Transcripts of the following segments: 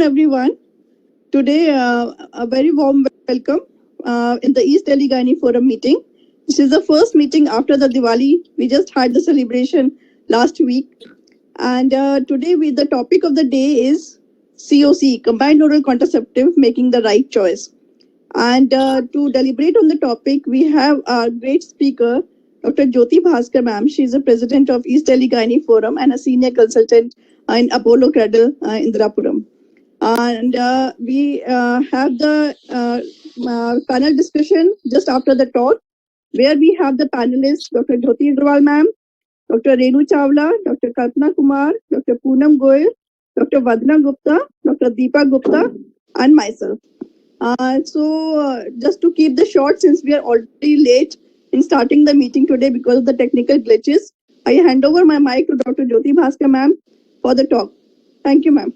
everyone. Today, a very warm welcome in the East Delhi Gynae Forum meeting. This is the first meeting after the Diwali. We just had the celebration last week. And today, the topic of the day is COC, Combined Oral Contraceptive, Making the Right Choice. And to deliberate on the topic, we have our great speaker, Dr. Jyoti Bhaskar ma'am. She is the president of East Delhi Gynae Forum and a senior consultant in Apollo Cradle, Indirapuram. And we have the panel discussion just after the talk, where we have the panelists, Dr. Jyoti Agrawal ma'am, Dr. Renu Chawla, Dr. Kalpana Kumar, Dr. Poonam Goyal, Dr. Vandana Gupta, Dr. Deepa Gupta, and myself. Just to keep the short, since we are already late in starting the meeting today because of the technical glitches, I hand over my mic to Dr. Jyoti Bhaskar ma'am for the talk. Thank you, ma'am.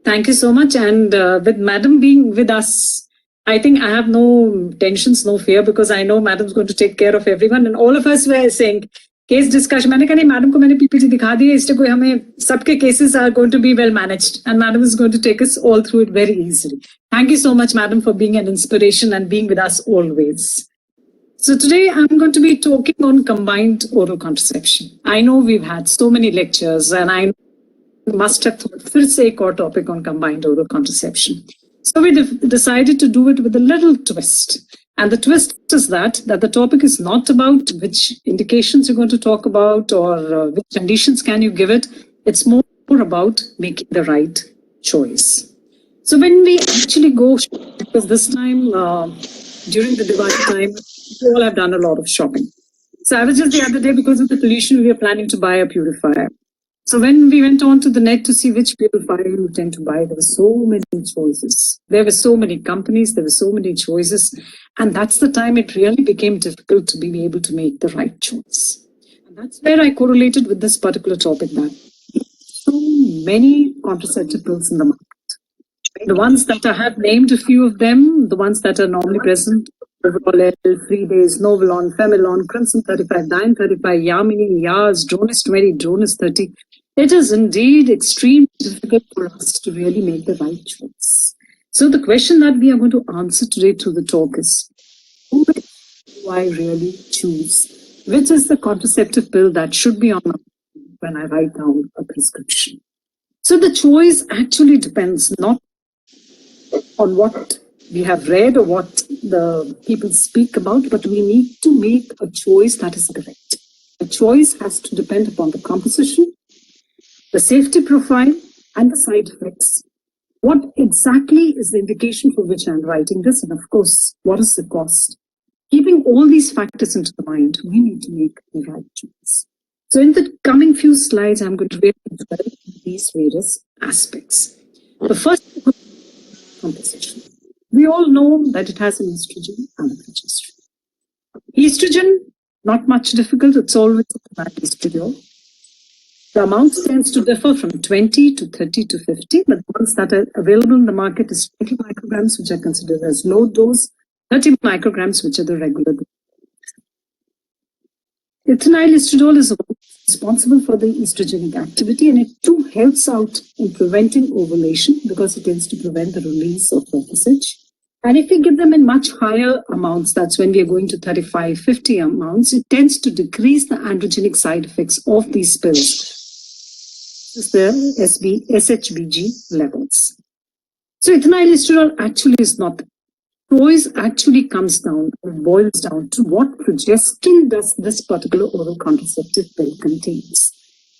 Thank you so much. And with Madam being with us, I think I have no tensions, no fear, because I know Madam's going to take care of everyone. And all of us were saying, case discussion. मैंने कहा नहीं, Madam को मैंने PPT दिखा दी है, इसलिए कोई हमें सबके cases are going to be well managed, and Madam is going to take us all through it very easily. Thank you so much, Madam, for being an inspiration and being with us always. So today I'm going to be talking on combined oral contraception. I know we've had so many lectures, and I must have thought फिर से एक और topic on combined oral contraception. So we decided to do it with a little twist. And the twist is that the topic is not about which indications you're going to talk about or which conditions can you give it. It's more about making the right choice. So when we actually go, because this time, during the Diwali time, we all have done a lot of shopping. So I was just the other day, because of the pollution, we are planning to buy a purifier. So when we went on to the net to see which purifier you tend to buy, there were so many choices. There were so many companies, there were so many choices. And that's the time it really became difficult to be able to make the right choice. And that's where I correlated with this particular topic, that so many contraceptive pills in the market. The ones that I have named, a few of them, the ones that are normally present, Overall, 3 days, Novolon, Femilon, Crimson 35, Dine 35, Yamini, Yaz, Dronis 20, Dronis 30. It is indeed extremely difficult for us to really make the right choice. So the question that we are going to answer today through the talk is, which do I really choose? Which is the contraceptive pill that should be on my when I write down a prescription? So the choice actually depends not on what we have read or what the people speak about, but we need to make a choice that is correct. The choice has to depend upon the composition, the safety profile, and the side effects. What exactly is the indication for which I'm writing this? And of course, what is the cost? Keeping all these factors into the mind, we need to make the right choice. So in the coming few slides, I'm going to really develop these various aspects. The first, composition. We all know that it has an estrogen and a progesterone. Estrogen, not much difficult, it's always about estradiol. The amount tends to differ from 20 to 30 to 50, but the ones that are available in the market is 20 micrograms, which are considered as low dose, 30 micrograms, which are the regular dose. Ethinyl estradiol is responsible for the estrogenic activity, and it too helps out in preventing ovulation because it tends to prevent the release of FSH. And if we give them in much higher amounts, that's when we are going to 35, 50 amounts, it tends to decrease the androgenic side effects of these pills. This is the SHBG levels. So ethinyl estradiol actually is not. Choice actually comes down or boils down to what progestin does this particular oral contraceptive pill contains.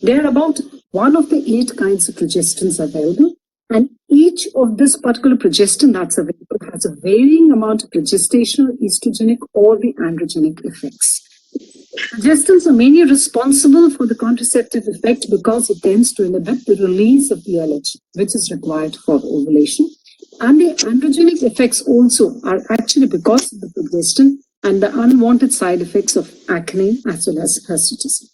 There are about 1 of the 8 kinds of progestins available, and each of this particular progestin that's available has a varying amount of progestational, estrogenic, or the androgenic effects. Progestins are mainly responsible for the contraceptive effect because it tends to inhibit the release of the LH, which is required for ovulation. And the androgenic effects also are actually because of the progestin and the unwanted side effects of acne as well as hirsutism.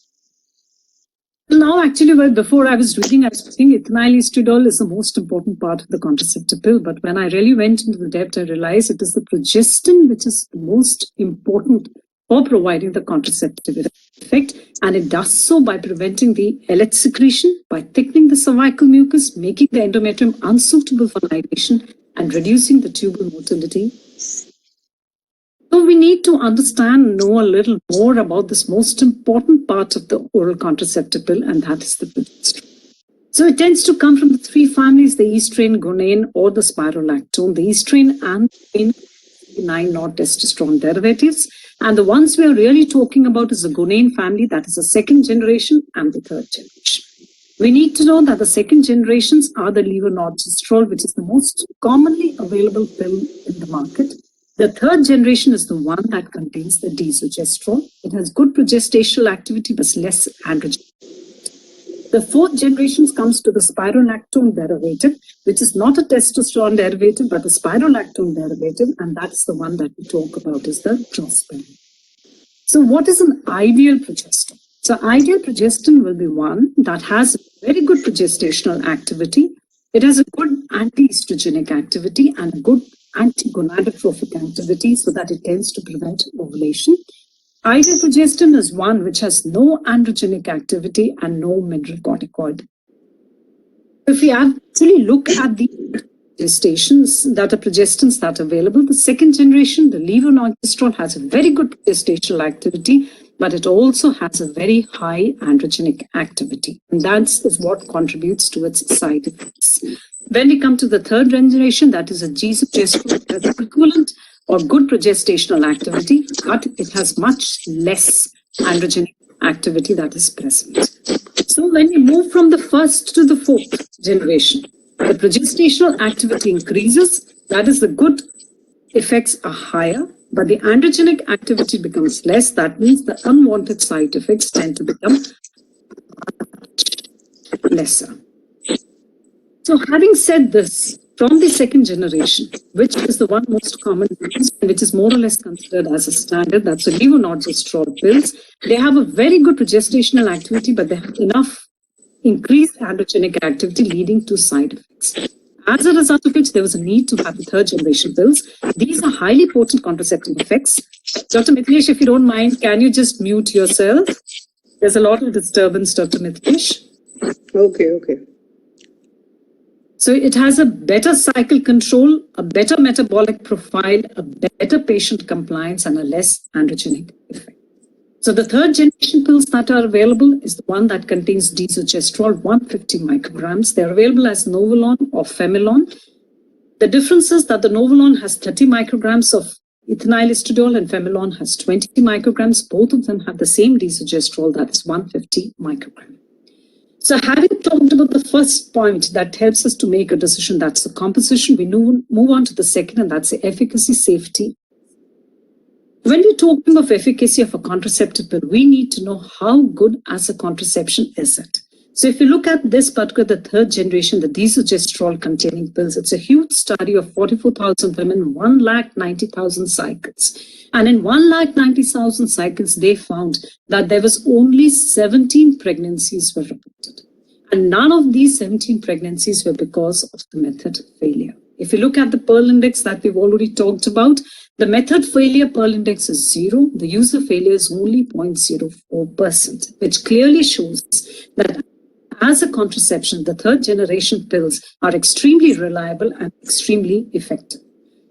Now, actually, well, before I was reading, I was thinking ethinyl estradiol is the most important part of the contraceptive pill. But when I really went into the depth, I realized it is the progestin which is the most important for providing the contraceptive effect, and it does so by preventing the LH secretion, by thickening the cervical mucus, making the endometrium unsuitable for nidation, and reducing the tubal motility. So we need to understand and know a little more about this most important part of the oral contraceptive pill, and that is the progesterone. So it tends to come from the three families, the estrone, gonane, or the spironolactone. The estrone and gonane 9 not testosterone derivatives. And the ones we are really talking about is the gonane family, that is the second generation and the third generation. We need to know that the second generations are the levonorgestrel, which is the most commonly available pill in the market. The third generation is the one that contains the desogestrel. It has good progestational activity but less androgen. The fourth generation comes to the spironolactone derivative, which is not a testosterone derivative, but a spironolactone derivative, and that's the one that we talk about is the drospiren. So what is an ideal progesterone? So ideal progesterone will be one that has very good progestational activity. It has a good anti-estrogenic activity and a good anti-gonadotrophic activity so that it tends to prevent ovulation. Ideal progesterone is one which has no androgenic activity and no mineral corticoid. If we actually look at the progestations that are progestins that are available, the second generation, the levonorgestrel, has a very good progestational activity, but it also has a very high androgenic activity. And that is what contributes to its side effects. When we come to the third generation, that is a desogestrel, that is equivalent or good progestational activity, but it has much less androgenic activity that is present. So when we move from the first to the fourth generation, the progestational activity increases, that is the good effects are higher, but the androgenic activity becomes less. That means the unwanted side effects tend to become lesser. So having said this, from the second generation, which is the one most common used, which is more or less considered as a standard, that's the levonorgestrel pills, they have a very good progestational activity, but they have enough increased androgenic activity leading to side effects. As a result of which, there was a need to have the third generation pills. These are highly potent contraceptive effects. Dr. Mithilesh, if you don't mind, can you just mute yourself? There's a lot of disturbance, Dr. Mithilesh. Okay. So it has a better cycle control, a better metabolic profile, a better patient compliance, and a less androgenic effect. So the third generation pills that are available is the one that contains desogestrel, 150 micrograms. They're available as Novolon or Femilon. The difference is that the Novolon has 30 micrograms of ethinyl estradiol and Femilon has 20 micrograms. Both of them have the same desogestrel, that is 150 micrograms. So having talked about the first point that helps us to make a decision, that's the composition, we move on to the second, and that's the efficacy, safety. When we're talking of efficacy of a contraceptive pill, we need to know how good as a contraception is it. So if you look at this particular, the third generation, the desogestrel containing pills, it's a huge study of 44,000 women, 190,000 cycles. And in 190,000 cycles, they found that there was only 17 pregnancies were reported. And none of these 17 pregnancies were because of the method failure. If you look at the Pearl Index that we've already talked about, the method failure Pearl Index is 0. The user failure is only 0.04%, which clearly shows that as a contraception, the third generation pills are extremely reliable and extremely effective.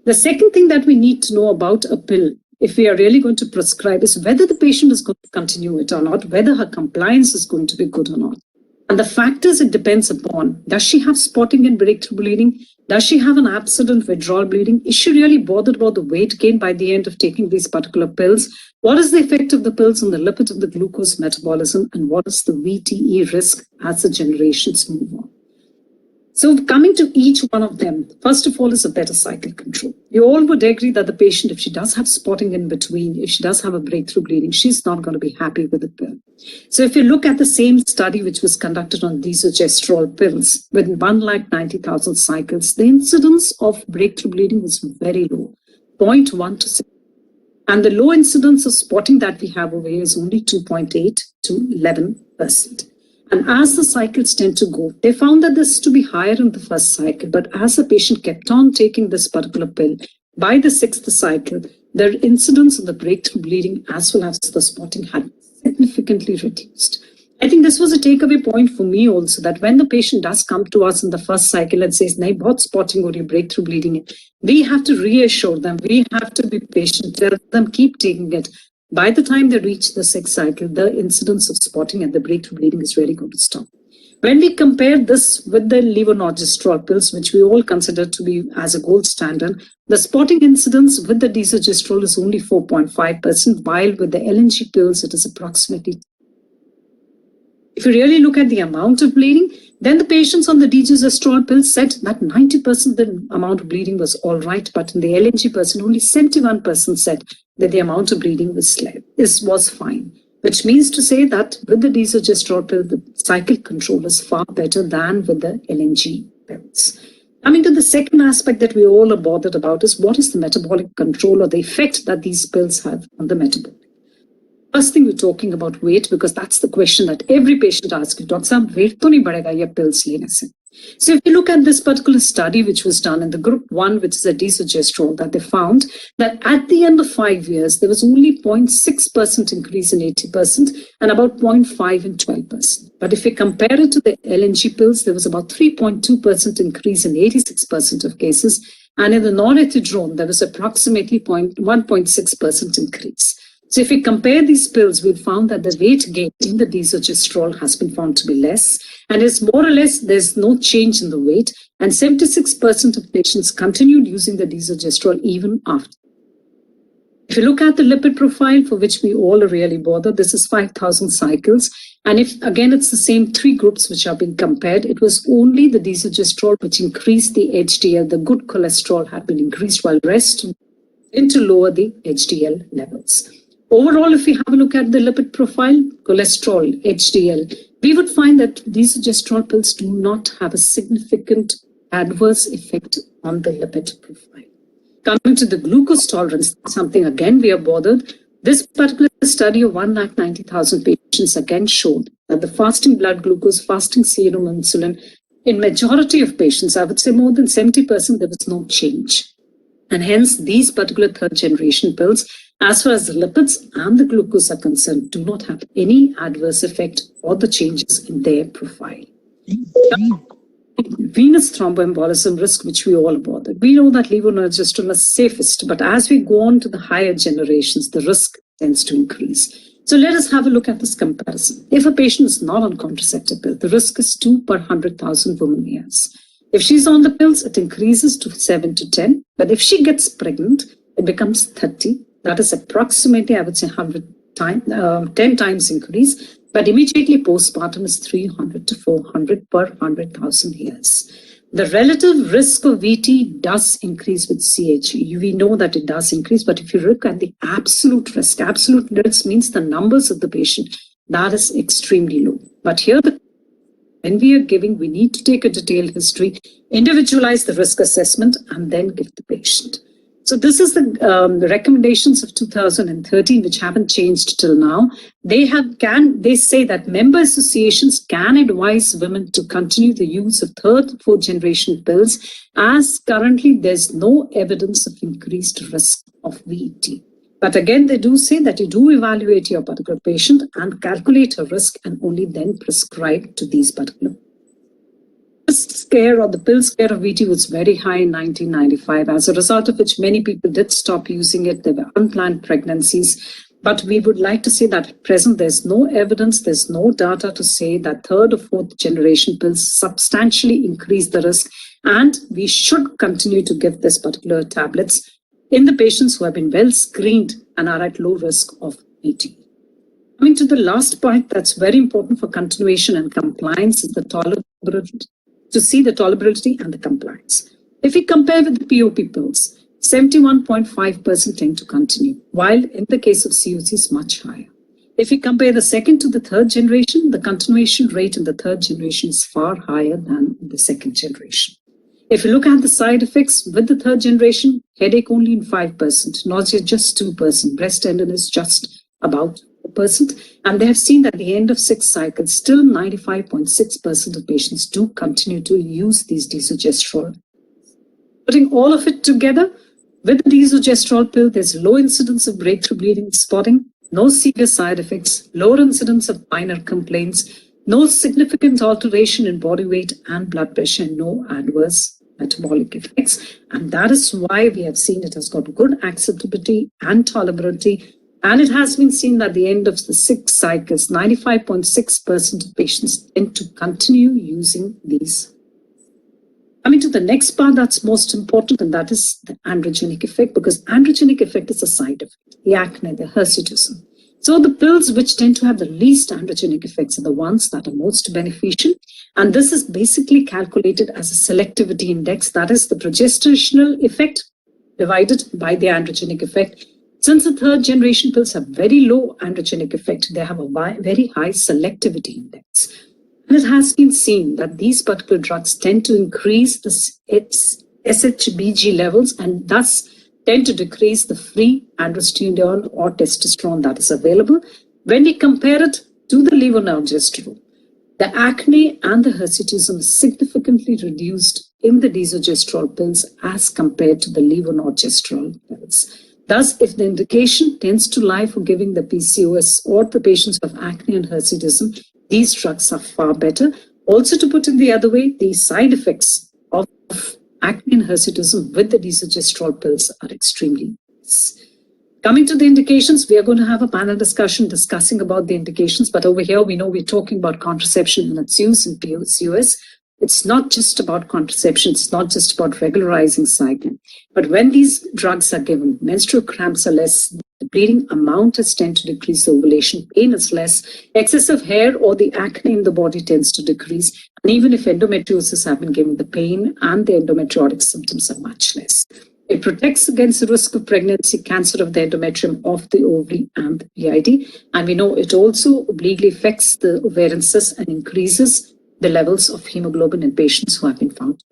The second thing that we need to know about a pill, if we are really going to prescribe, is whether the patient is going to continue it or not, whether her compliance is going to be good or not. And the factors it depends upon: does she have spotting and breakthrough bleeding? Does she have an absent withdrawal bleeding? Is she really bothered about the weight gain by the end of taking these particular pills? What is the effect of the pills on the lipid of the glucose metabolism? And what is the VTE risk as the generations move on? So coming to each one of them, first of all is a better cycle control. You all would agree that the patient, if she does have spotting in between, if she does have a breakthrough bleeding, she's not going to be happy with the pill. So if you look at the same study which was conducted on desogestrel pills with 190,000 cycles, the incidence of breakthrough bleeding was very low, 0.1 to 6. And the low incidence of spotting that we have over here is only 2.8 to 11%. And as the cycles tend to go, they found that this to be higher in the first cycle. But as the patient kept on taking this particular pill, by the 6th cycle, the incidence of the breakthrough bleeding as well as the spotting had significantly reduced. I think this was a takeaway point for me also, that when the patient does come to us in the first cycle and says, nahi, bahut spotting or breakthrough bleeding hai, we have to reassure them, we have to be patient, tell them, keep taking it. By the time they reach the 6th cycle, the incidence of spotting and the breakthrough bleeding is really going to stop. When we compare this with the levonorgestrel pills, which we all consider to be as a gold standard, the spotting incidence with the desogestrel is only 4.5%, while with the LNG pills, it is approximately. If you really look at the amount of bleeding, then the patients on the desogestrel pills said that 90% the amount of bleeding was all right, but in the LNG person, only 71% said that the amount of bleeding was fine. Which means to say that with the desogestrel pill, the cycle control is far better than with the LNG pills. Coming to the second aspect that we all are bothered about is what is the metabolic control or the effect that these pills have on the metabolic. First thing, we're talking about weight, because that's the question that every patient asks you, Dr. Saab, weight to nahi badhega ye pills lene se. So if you look at this particular study, which was done in the group 1, which is a desogestrel, that they found that at the end of 5 years, there was only 0.6% increase in 80% and about 0.5% in 12%. But if we compare it to the LNG pills, there was about 3.2% increase in 86% of cases. And in the norethindrone, there was approximately 1.6% increase. So if we compare these pills, we've found that the weight gain in the desogestrel has been found to be less. And it's more or less, there's no change in the weight. And 76% of patients continued using the desogestrel even after. If you look at the lipid profile, for which we all are really bothered, this is 5,000 cycles. And if, again, it's the same 3 groups which are being compared, it was only the desogestrel which increased the HDL, the good cholesterol had been increased, while rest to lower the HDL levels. Overall, if we have a look at the lipid profile, cholesterol, HDL, we would find that desogestrel pills do not have a significant adverse effect on the lipid profile. Coming to the glucose tolerance, something again we are bothered. This particular study of 190,000 patients again showed that the fasting blood glucose, fasting serum insulin, in majority of patients, I would say more than 70%, there was no change. And hence, these particular 3rd generation pills, as far as the lipids and the glucose are concerned, do not have any adverse effect or the changes in their profile. Venous thromboembolism risk, which we all bothered. We know that levonorgestrel is safest, but as we go on to the higher generations, the risk tends to increase. So let us have a look at this comparison. If a patient is not on contraceptive pill, the risk is 2 per 100,000 women years. If she's on the pills, it increases to 7 to 10. But if she gets pregnant, it becomes 30. That is approximately, I would say, 10 times increase. But immediately postpartum is 300 to 400 per 100,000 years. The relative risk of VT does increase with CHE. We know that it does increase, but if you look at the absolute risk means the numbers of the patient, that is extremely low. But here, when we are giving, we need to take a detailed history, individualize the risk assessment, and then give the patient. So this is the recommendations of 2013, which haven't changed till now. They say that member associations can advise women to continue the use of 3rd and 4th generation pills, as currently there's no evidence of increased risk of VET. But again, they do say that you do evaluate your particular patient and calculate her risk and only then prescribe to these particular. The scare or the pill scare of VT was very high in 1995, as a result of which many people did stop using it. There were unplanned pregnancies. But we would like to say that at present, there's no evidence, there's no data to say that 3rd or 4th generation pills substantially increase the risk. And we should continue to give this particular tablets in the patients who have been well screened and are at low risk of VT. Coming to the last point that's very important for continuation and compliance is the tolerability, to see the tolerability and the compliance. If we compare with the POP pills, 71.5% tend to continue, while in the case of COC is much higher. If we compare the 2nd to the 3rd generation, the continuation rate in the 3rd generation is far higher than the 2nd generation. If you look at the side effects with the 3rd generation, headache only in 5%, nausea just 2%, breast tenderness just about 4%. And they have seen that at the end of 6 cycles, still 95.6% of patients do continue to use these desogestrel. Putting all of it together, With the desogestrel pill, there's low incidence of breakthrough bleeding spotting, no severe side effects, lower incidence of minor complaints, no significant alteration in body weight and blood pressure, no adverse metabolic effects. And that is why we have seen it has got good acceptability and tolerability. And it has been seen that at the end of the 6 cycles, 95.6% of patients tend to continue using these. Coming to the next part that's most important, and that is the androgenic effect, because androgenic effect is a side effect, the acne, the hirsutism. So the pills which tend to have the least androgenic effects are the ones that are most beneficial. And this is basically calculated as a selectivity index, that is the progestational effect divided by the androgenic effect. Since the 3rd generation pills have very low androgenic effect, they have a very high selectivity index. And it has been seen that these particular drugs tend to increase the SHBG levels and thus tend to decrease the free androstenedione or testosterone that is available. When we compare it to the levonorgestrel, the acne and the hirsutism is significantly reduced in the desogestrel pills as compared to the levonorgestrel pills. Thus, if the indication tends to lie for giving the PCOS or the patients of acne and hirsutism, these drugs are far better. Also, to put it the other way, the side effects of acne and hirsutism with the desogestrel pills are extremely less. Coming to the indications, we are going to have a panel discussion discussing about the indications, but over here we know we're talking about contraception and its use in PCOS. It's not just about contraception, it's not just about regularizing cycle. But when these drugs are given, menstrual cramps are less, the bleeding amount has tend to decrease, the ovulation pain is less, excessive hair or the acne in the body tends to decrease. And even if endometriosis have been given, the pain and the endometriotic symptoms are much less. It protects against the risk of pregnancy, cancer of the endometrium, of the ovary and the PID. And we know it also obliquely affects the ovarian cysts and increases the levels of hemoglobin in patients who have been found.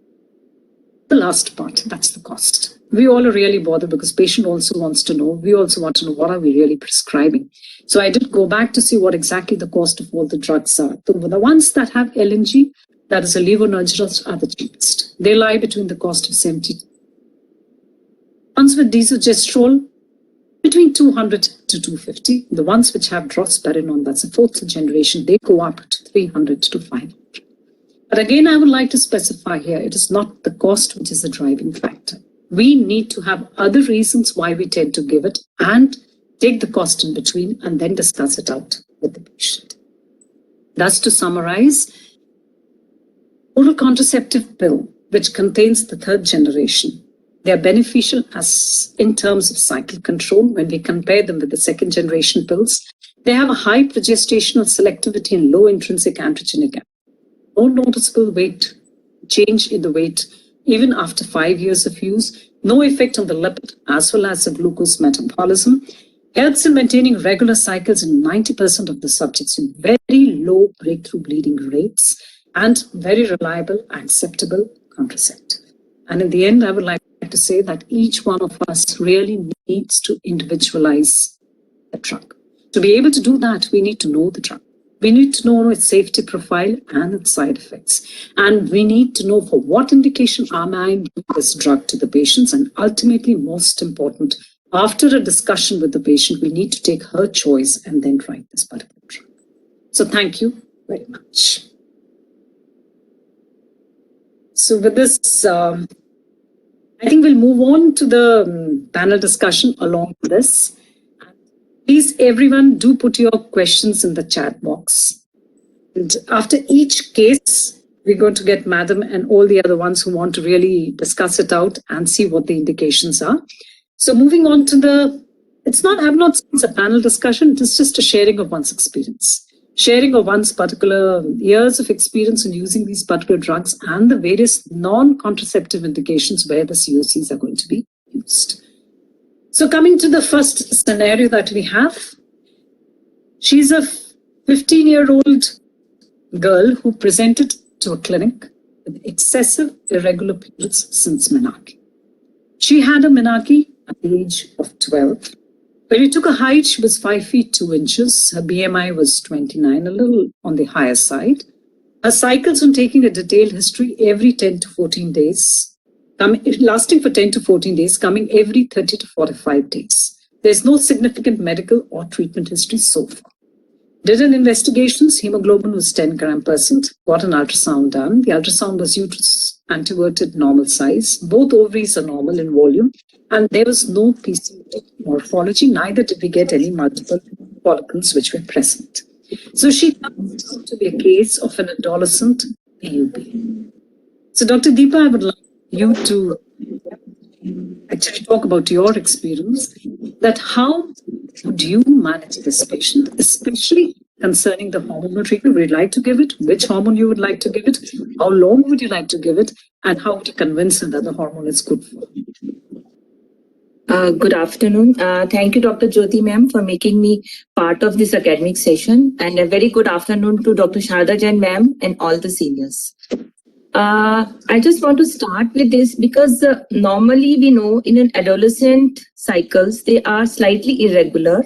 The last part, that's the cost. We all are really bothered because patient also wants to know, we also want to know what are we really prescribing. So I did go back to see what exactly the cost of all the drugs are. So the ones that have LNG, that is a levonorgestrel, are the cheapest. They lie between the cost of 70. Ones with desogestrel, between 200 to 250. The ones which have drospirenone, that's a 4th generation, they go up to 300 to 500. But again, I would like to specify here, it is not the cost which is the driving factor. We need to have other reasons why we tend to give it and take the cost in between and then discuss it out with the patient. Thus, to summarize, oral contraceptive pill, which contains the 3rd generation, they are beneficial as in terms of cycle control when we compare them with the 2nd generation pills. They have a high progestational selectivity and low intrinsic androgenic activity. No noticeable weight change in the weight even after 5 years of use. No effect on the lipid as well as the glucose metabolism. Helps in maintaining regular cycles in 90% of the subjects with very low breakthrough bleeding rates and very reliable, acceptable contraceptive. And in the end, I would like to say that each one of us really needs to individualize the drug. To be able to do that, we need to know the drug. We need to know its safety profile and its side effects. And we need to know for what indication am I giving this drug to the patients. And ultimately, most important, after a discussion with the patient, we need to take her choice and then write this particular drug. So thank you very much. So with this, I think we'll move on to the panel discussion along with this. Please, everyone, do put your questions in the chat box. And after each case, we're going to get Madam and all the other ones who want to really discuss it out and see what the indications are. So moving on to I've not seen a panel discussion, it is just a sharing of one's experience. Sharing of one's particular years of experience in using these particular drugs and the various non-contraceptive indications where the COCs are going to be used. So coming to the first scenario that we have, she's a 15-year-old girl who presented to a clinic with excessive irregular periods since menarche. She had a menarche at the age of 12. When we took a height, she was 5 feet 2 inches. Her BMI was 29, a little on the higher side. Her cycles, on taking a detailed history, every 10 to 14 days. lasting for 10 to 14 days, coming every 30 to 45 days. There's no significant medical or treatment history so far. Did an investigations, hemoglobin was 10 gram%, got an ultrasound done. The ultrasound was uterus anteverted normal size. Both ovaries are normal in volume, and there was no PCOD morphology, neither did we get any multiple follicles which were present. So she comes to be a case of an adolescent AUB. So Dr. Deepa, I would like you to actually talk about your experience, that how would you manage this patient, especially concerning the hormonal treatment. Would you like to give it? Which hormone you would like to give it? How long would you like to give it? And how would you convince her that the hormone is good for her? Good afternoon. Thank you, Dr. Jyoti ma'am, for making me part of this academic session, and a very good afternoon to Dr. Sharda Jain ma'am and all the seniors. I just want to start with this because normally we know in an adolescent cycles, they are slightly irregular,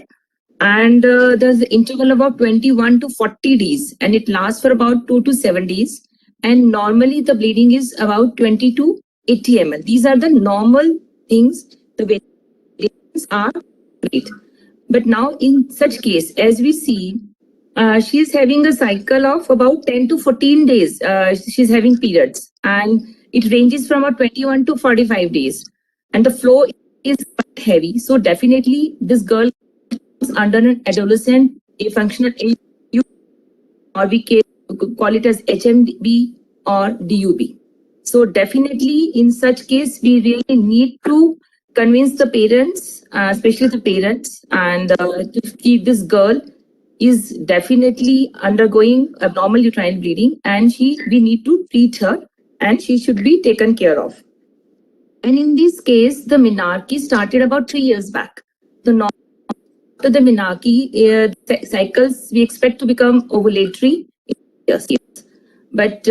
and there's an interval about 21 to 40 days, and it lasts for about 2 to 7 days. And normally the bleeding is about 20 to 80 ml. These are the normal things, the variations are great. But now in such case, as we see, she is having a cycle of about 10 to 14 days. She's having periods, and it ranges from about 21 to 45 days. And the flow is quite heavy. So definitely this girl is under an adolescent functional AU, or we can call it as HMB or DUB. So definitely in such case, we really need to convince the parents, especially the parents, and to keep this girl is definitely undergoing abnormal uterine bleeding, and we need to treat her, and she should be taken care of. And in this case, the menarche started about 3 years back. After the menarche, cycles we expect to become ovulatory. Yes. But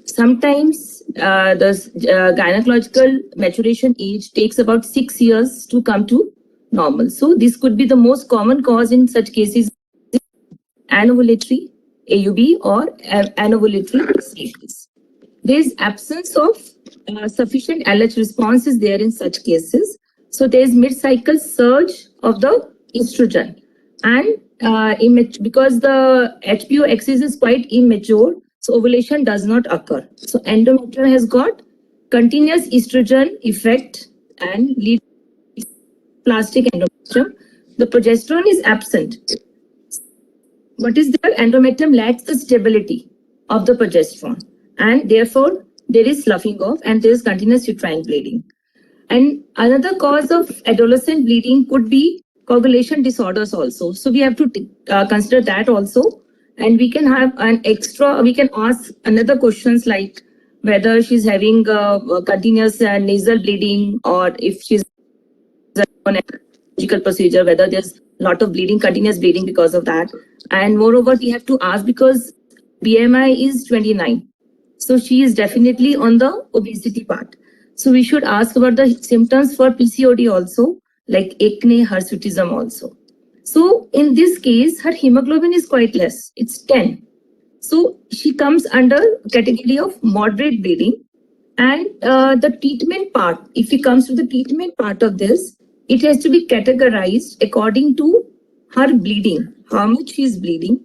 sometimes the gynecological maturation age takes about 6 years to come to normal. So this could be the most common cause in such cases: anovulatory AUB or anovulatory CAPs. There is absence of sufficient LH response is there in such cases. So there is mid-cycle surge of the estrogen, and because the HPO axis is quite immature, so ovulation does not occur. So endometrium has got continuous estrogen effect and leads to plastic endometrium. The progesterone is absent. What is there? Endometrium lacks the stability of the progesterone, and therefore there is sloughing off and there is continuous uterine bleeding. And another cause of adolescent bleeding could be coagulation disorders also. So we have to consider that also. And we can have we can ask another questions like whether she's having continuous nasal bleeding, or if she's on a surgical procedure, whether there's a lot of bleeding, continuous bleeding because of that. And moreover, we have to ask because BMI is 29. So she is definitely on the obesity part. So we should ask about the symptoms for PCOD also, like acne, hirsutism also. So in this case, her hemoglobin is quite less. It's 10. So she comes under category of moderate bleeding. And the treatment part, if it comes to the treatment part of this, it has to be categorized according to her bleeding, how much she is bleeding,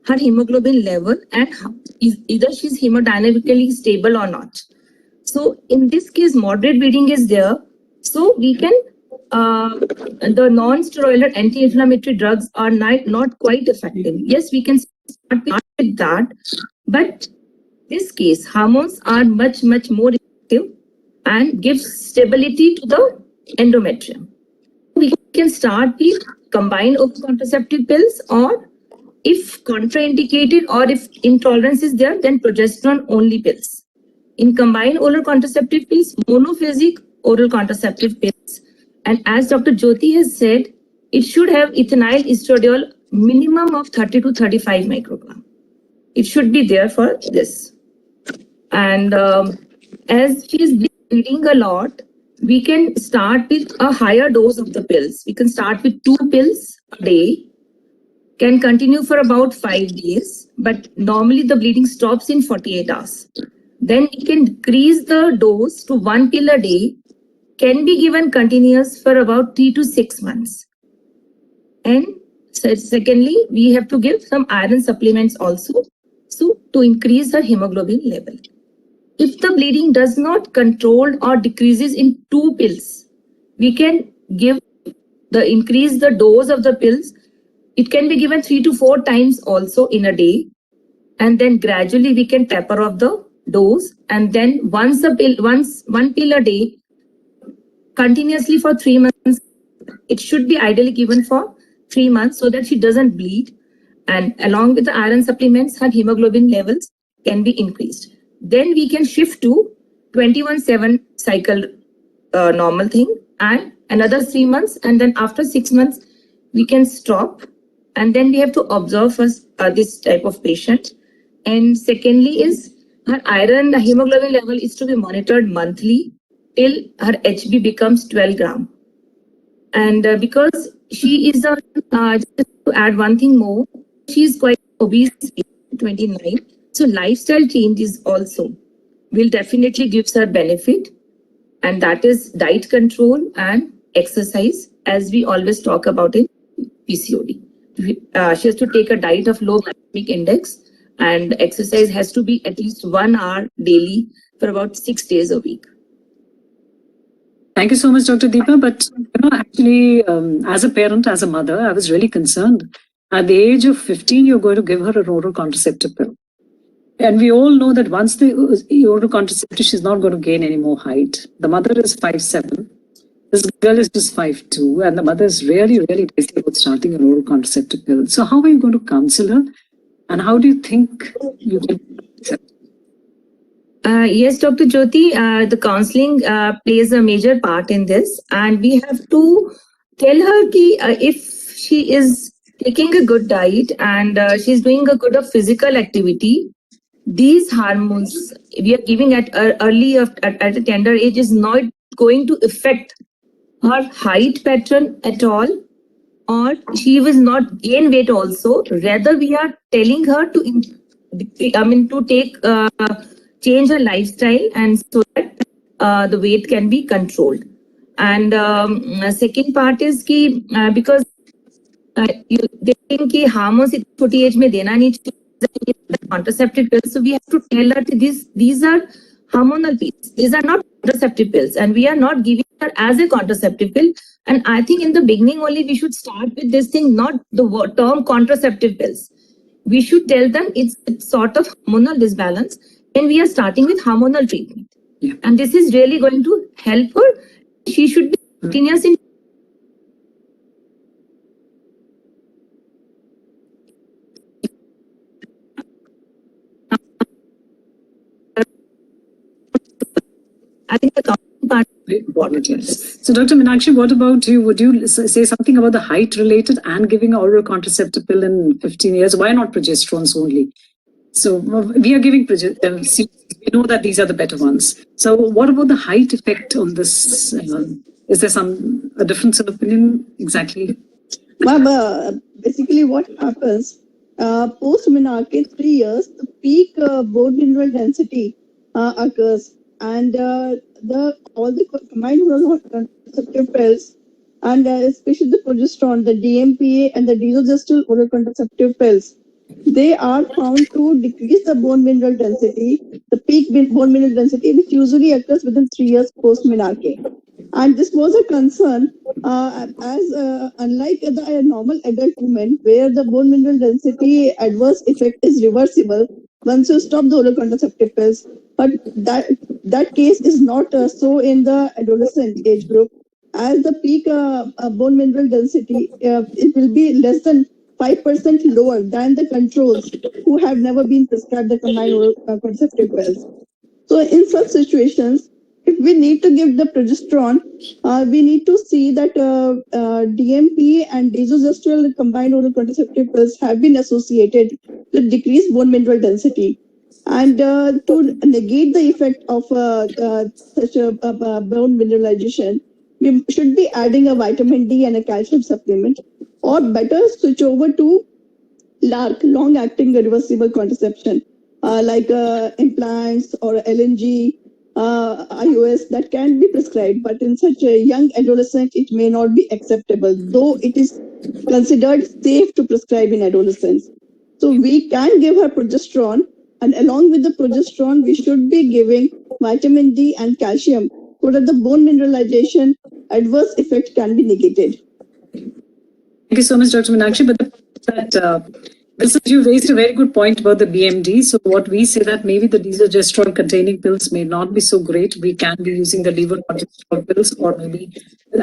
her hemoglobin level, and either she's hemodynamically stable or not. So in this case, moderate bleeding is there. So we can, the non-steroidal anti-inflammatory drugs are not quite effective. Yes, we can start with that. But in this case, hormones are much more effective and give stability to the endometrium. We can start with combined oral contraceptive pills, or if contraindicated or if intolerance is there, then progesterone only pills. In combined oral contraceptive pills, monophasic oral contraceptive pills. And as Dr. Jyoti has said, it should have ethinyl estradiol minimum of 30 to 35 microgram. It should be there for this. And as she is bleeding a lot, we can start with a higher dose of the pills. We can start with 2 pills a day, can continue for about 5 days, but normally the bleeding stops in 48 hours. then we can decrease the dose to 1 pill a day, can be given continuous for about 3 to 6 months. And secondly, we have to give some iron supplements also, so to increase her hemoglobin level. If the bleeding does not control or decreases in 2 pills, we can increase the dose of the pills. It can be given 3 to 4 times also in a day, and then gradually we can taper off the dose, and then one pill a day continuously for 3 months. It should be ideally given for 3 months so that she doesn't bleed, and along with the iron supplements, her hemoglobin levels can be increased. Then we can shift to 21/7 cycle normal thing, and another 3 months, and then after 6 months we can stop, and then we have to observe first this type of patient. And secondly is her iron, the hemoglobin level is to be monitored monthly till her HB becomes 12 gram. And because she is just to add one thing more, she is quite obese, 29. So lifestyle changes also will definitely gives her benefit, and that is diet control and exercise, as we always talk about in PCOD. She has to take a diet of low glycemic index, and exercise has to be at least 1 hour daily for about 6 days a week. Thank you so much, Dr. Deepa. But actually, as a parent, as a mother, I was really concerned. At the age of 15, you're going to give her an oral contraceptive pill. And we all know that once the oral contraceptive, she's not going to gain any more height. The mother is 5'7". This girl is just 5'2", and the mother is really, really dicey about starting an oral contraceptive pill. So how are you going to counsel her? And how do you think you can accept? Yes, Dr. Jyoti, the counseling plays a major part in this, and we have to tell her ki, if she is taking a good diet and she's doing a good of physical activity, these hormones we are giving at a tender age is not going to affect her height pattern at all, or she will not gain weight also. Rather, we are telling her to change her lifestyle, and so that the weight can be controlled. And second part is ki because they think ki hormones at choti age mein dena nahi chahiye, contraceptive pills. So we have to tell her that these are hormonal pills. These are not contraceptive pills, and we are not giving her as a contraceptive pill. And I think in the beginning only we should start with this thing, not the term contraceptive pills. We should tell them it's sort of hormonal disbalance, and we are starting with hormonal treatment. Yeah. And this is really going to help her. She should be continuous in I think the part. So, Dr. Meenakshi, what about you? Would you say something about the height related and giving an oral contraceptive pill in 15 years? Why not progesterones only? So we are giving we know that these are the better ones. So what about the height effect on this? Is there a difference in opinion exactly? Ma'am, basically what happens post-menarche 3 years, the peak bone mineral density occurs, and all the combined oral contraceptive pills, and especially the progesterone, the DMPA and the desogestrel oral contraceptive pills, they are found to decrease the bone mineral density, the peak bone mineral density, which usually occurs within 3 years post-menarche. And this was a concern, as unlike the normal adult woman, where the bone mineral density adverse effect is reversible once you stop the oral contraceptive pills. But that case is not so in the adolescent age group, as the peak bone mineral density it will be less than 5% lower than the controls who have never been prescribed the combined oral contraceptive pills. So in such situations, if we need to give the progesterone, we need to see that DMP and desogestrel combined oral contraceptive pills have been associated with decreased bone mineral density. And to negate the effect of such a bone mineralization, we should be adding a vitamin D and a calcium supplement, or better switch over to LARC, long-acting reversible contraception. like implants or LNG, IOS that can be prescribed, but in such a young adolescent, it may not be acceptable, though it is considered safe to prescribe in adolescents. So we can give her progesterone, and along with the progesterone, we should be giving vitamin D and calcium so that the bone mineralization adverse effect can be negated. Thank you so much, Dr. Meenakshi. But this is, you raised a very good point about the BMD. So what we say that maybe the desogestrel containing pills may not be so great. We can be using the levonorgestrel pills, or maybe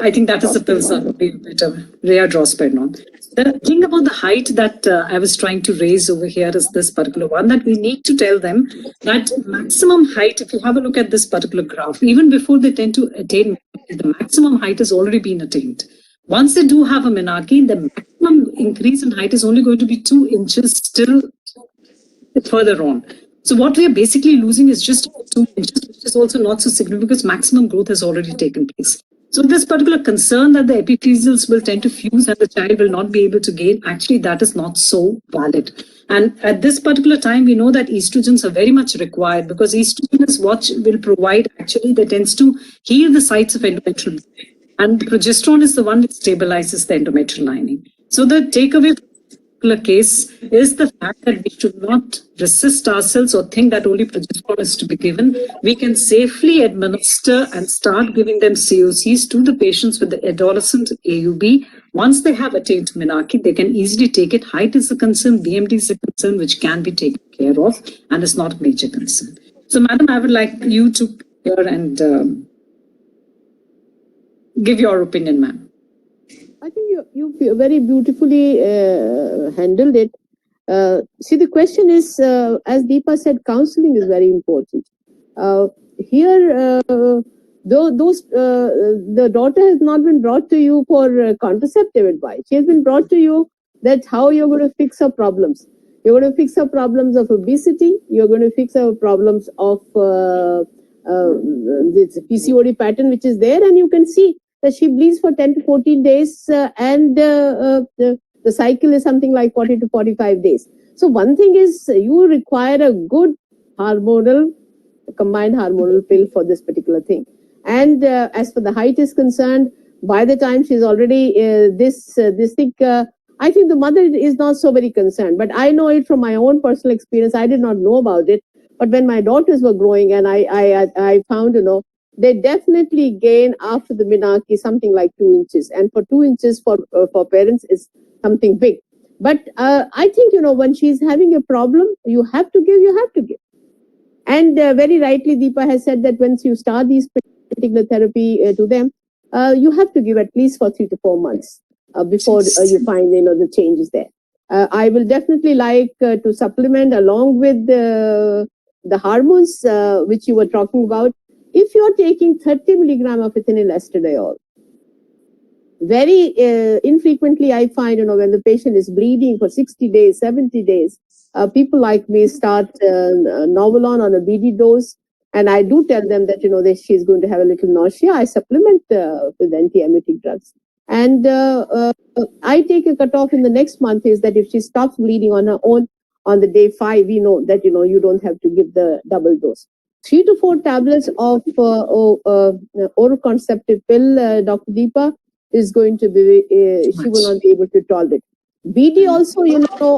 I think that is the pills that would be better. Rhea drospirenol. The thing about the height that I was trying to raise over here is this particular one, that we need to tell them that maximum height, if you have a look at this particular graph, even before they tend to attain, the maximum height has already been attained. Once they do have a menarche, the maximum increase in height is only going to be 2 inches still further on. So what we are basically losing is just 2 inches, which is also not so significant because maximum growth has already taken place. So this particular concern that the epiphyseals will tend to fuse and the child will not be able to gain, actually that is not so valid. And at this particular time, we know that estrogens are very much required, because estrogen is what will provide, actually, that tends to heal the sites of endometrial bleeding. And progesterone is the one that stabilizes the endometrial lining. So the takeaway from this particular case is the fact that we should not resist ourselves or think that only progesterone is to be given. We can safely administer and start giving them COCs to the patients with the adolescent AUB. Once they have attained menarche, they can easily take it. Height is a concern, BMD is a concern which can be taken care of and is not a major concern. So, Madam, I would like you to hear and give your opinion, ma'am. I think you very beautifully handled it. See, the question is, as Deepa said, counseling is very important. Here, the daughter has not been brought to you for contraceptive advice. She has been brought to you that how you're going to fix her problems. You're going to fix her problems of obesity. You're going to fix her problems of this PCOD pattern which is there, and you can see that she bleeds for 10 to 14 days and the cycle is something like 40 to 45 days. So one thing is you require a good combined hormonal pill for this particular thing. And as for the height is concerned, by the time she's already this thing, I think the mother is not so very concerned, but I know it from my own personal experience. I did not know about it, but when my daughters were growing and I found, they definitely gain after the menarche something like 2 inches, and for 2 inches for parents is something big. But I think, when she's having a problem, you have to give. And very rightly, Deepa has said that once you start these particular therapy to them, you have to give at least for 3 to 4 months before you find, the changes there. I will definitely like to supplement along with the hormones which you were talking about. If you are taking 30 milligram of ethinyl estradiol, very infrequently I find, when the patient is bleeding for 60 days, 70 days, people like me start Novolon on a BD dose, and I do tell them that, that she's going to have a little nausea. I supplement with anti-emetic drugs. And I take a cutoff in the next month is that if she stops bleeding on her own on the day 5, we know that, you don't have to give the double dose. 3 to 4 tablets of oral contraceptive pill, Dr. Deepa, is going to be, she will not be able to tolerate. BD also,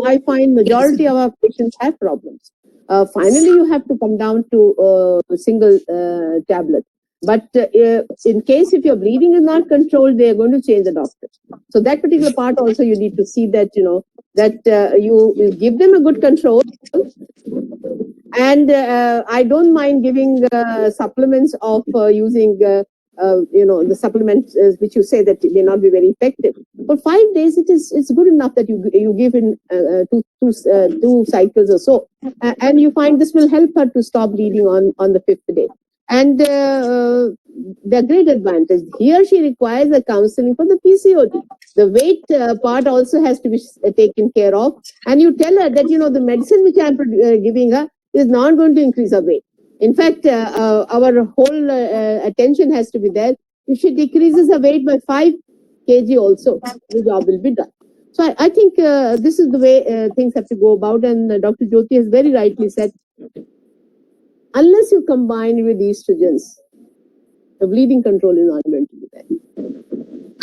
I find majority of our patients have problems. Finally, you have to come down to a single tablet. But in case if your bleeding is not controlled, they are going to change the doctor. So that particular part also you need to see that, that you will give them a good control. And I don't mind giving supplements of using, the supplements which you say that may not be very effective. For 5 days, it's good enough that you give in two cycles or so, and you find this will help her to stop bleeding on the 5th day. And the great advantage here, she requires a counseling for the PCOD. The weight part also has to be taken care of, and you tell her that the medicine which I'm giving her is not going to increase her weight. In fact, our whole attention has to be there. If she decreases her weight by 5 kg also, the job will be done. So I think this is the way things have to go about. And Dr. Jyoti has very rightly said, unless you combine with estrogens, the bleeding control is not going to be there.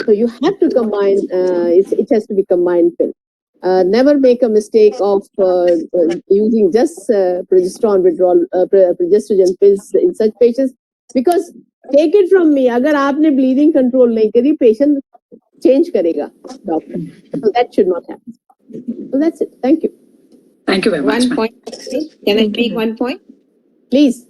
So you have to combine, it has to be combined pill. Never make a mistake of using just progesterone withdrawal, progestogen pills in such patients, because take it from me, agar aapne bleeding control nahi kari, patient change karega doctor. So that should not happen. So that's it. Thank you. Thank you very much. One ma'am. point. Can I make one point? Please.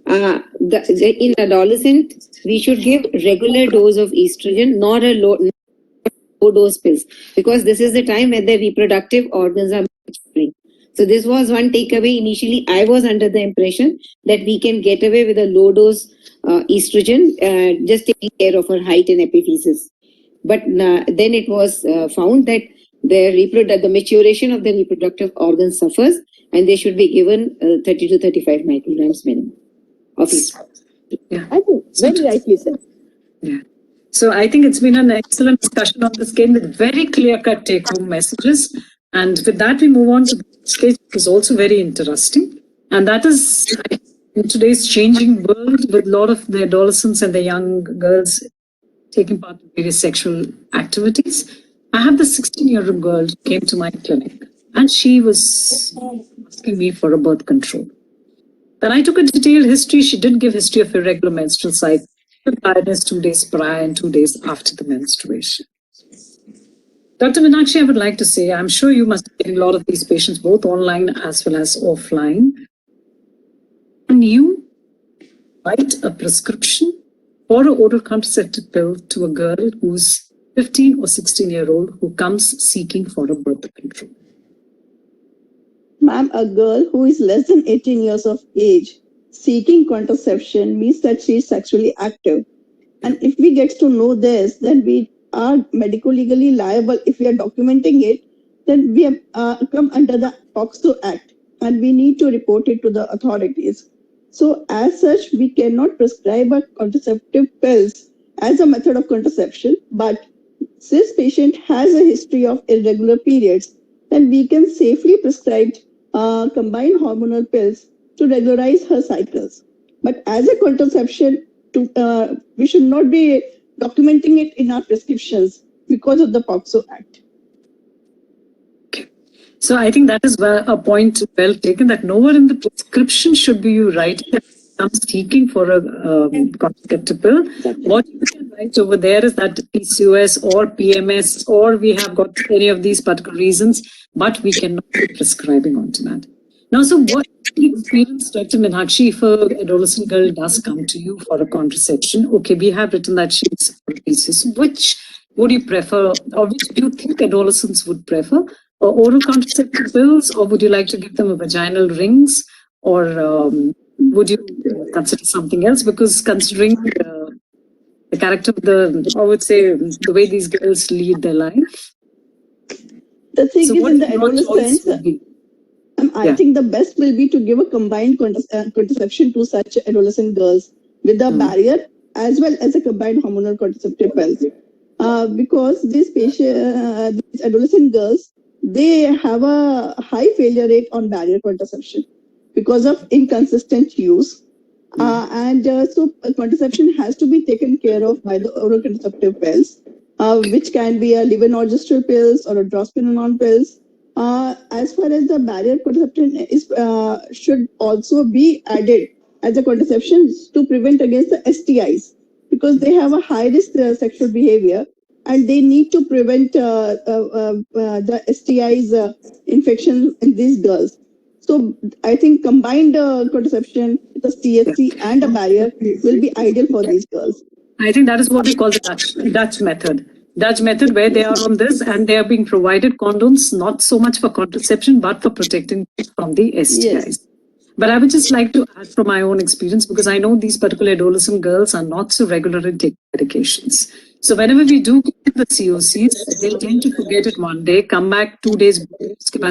In adolescent, we should give regular dose of estrogen, not a low dose pills, because this is the time when the reproductive organs are maturing. So this was one takeaway. Initially, I was under the impression that we can get away with a low dose estrogen, just taking care of her height and epiphysis. But then it was found that the maturation of the reproductive organs suffers, and they should be given 30 to 35 micrograms minimum of estrogen. I think very rightly said. Yeah. So I think it's been an excellent discussion on this game with very clear-cut take-home messages. And with that, we move on to the next case, which is also very interesting. And that is, in today's changing world, with a lot of the adolescents and the young girls taking part in various sexual activities, I have the 16-year-old girl who came to my clinic, and she was asking me for a birth control. When I took a detailed history, she did give history of irregular menstrual cycle, tiredness 2 days prior and 2 days after the menstruation. Dr. Meenakshi, I would like to say, I'm sure you must be getting a lot of these patients, both online as well as offline. Can you write a prescription for an oral contraceptive pill to a girl who's 15 or 16-year-old who comes seeking for a birth control? Ma'am, a girl who is less than 18 years of age seeking contraception means that she is sexually active. And if we get to know this, then we are medico-legally liable. If we are documenting it, then we have come under the POXO Act, and we need to report it to the authorities. So as such, we cannot prescribe a contraceptive pills as a method of contraception, but since patient has a history of irregular periods, then we can safely prescribe combined hormonal pills to regularize her cycles. But as a contraception, we should not be documenting it in our prescriptions because of the POXO Act. Okay. So I think that is a point well taken, that nowhere in the prescription should be you writing that I'm seeking for a contraceptive pill. What you can write over there is that PCOS or PMS, or we have got any of these particular reasons, but we cannot be prescribing onto that. Now, so what experience, Dr. Meenakshi, if an adolescent girl does come to you for a contraception, okay, we have written that she's for PCOS. Which would you prefer, or which do you think adolescents would prefer? Or oral contraceptive pills, or would you like to give them a vaginal rings, or would you consider something else? Because considering the character of the, I would say, the way these girls lead their life. The thing So is, what in the your choice adolescence, would be? I think the best will be to give a combined contraception to such adolescent girls with a barrier as well as a combined hormonal contraceptive pills. Because these adolescent girls, they have a high failure rate on barrier contraception because of inconsistent use. So contraception has to be taken care of by the oral contraceptive pills, which can be a levonorgestrel pills or a drospirenol pills. As far as the barrier contraception is, should also be added as a contraception to prevent against the STIs, because they have a high risk sexual behavior and they need to prevent the STIs infection in these girls. So I think combined contraception with a CST and a barrier will be ideal for these girls. I think that is what we call the Dutch method. Dutch method, where they are on this and they are being provided condoms, not so much for contraception, but for protecting from the STIs. Yes. But I would just like to add from my own experience, because I know these particular adolescent girls are not so regular in taking medications. So whenever we do get the COCs, they tend to forget it one day, come back 2 days,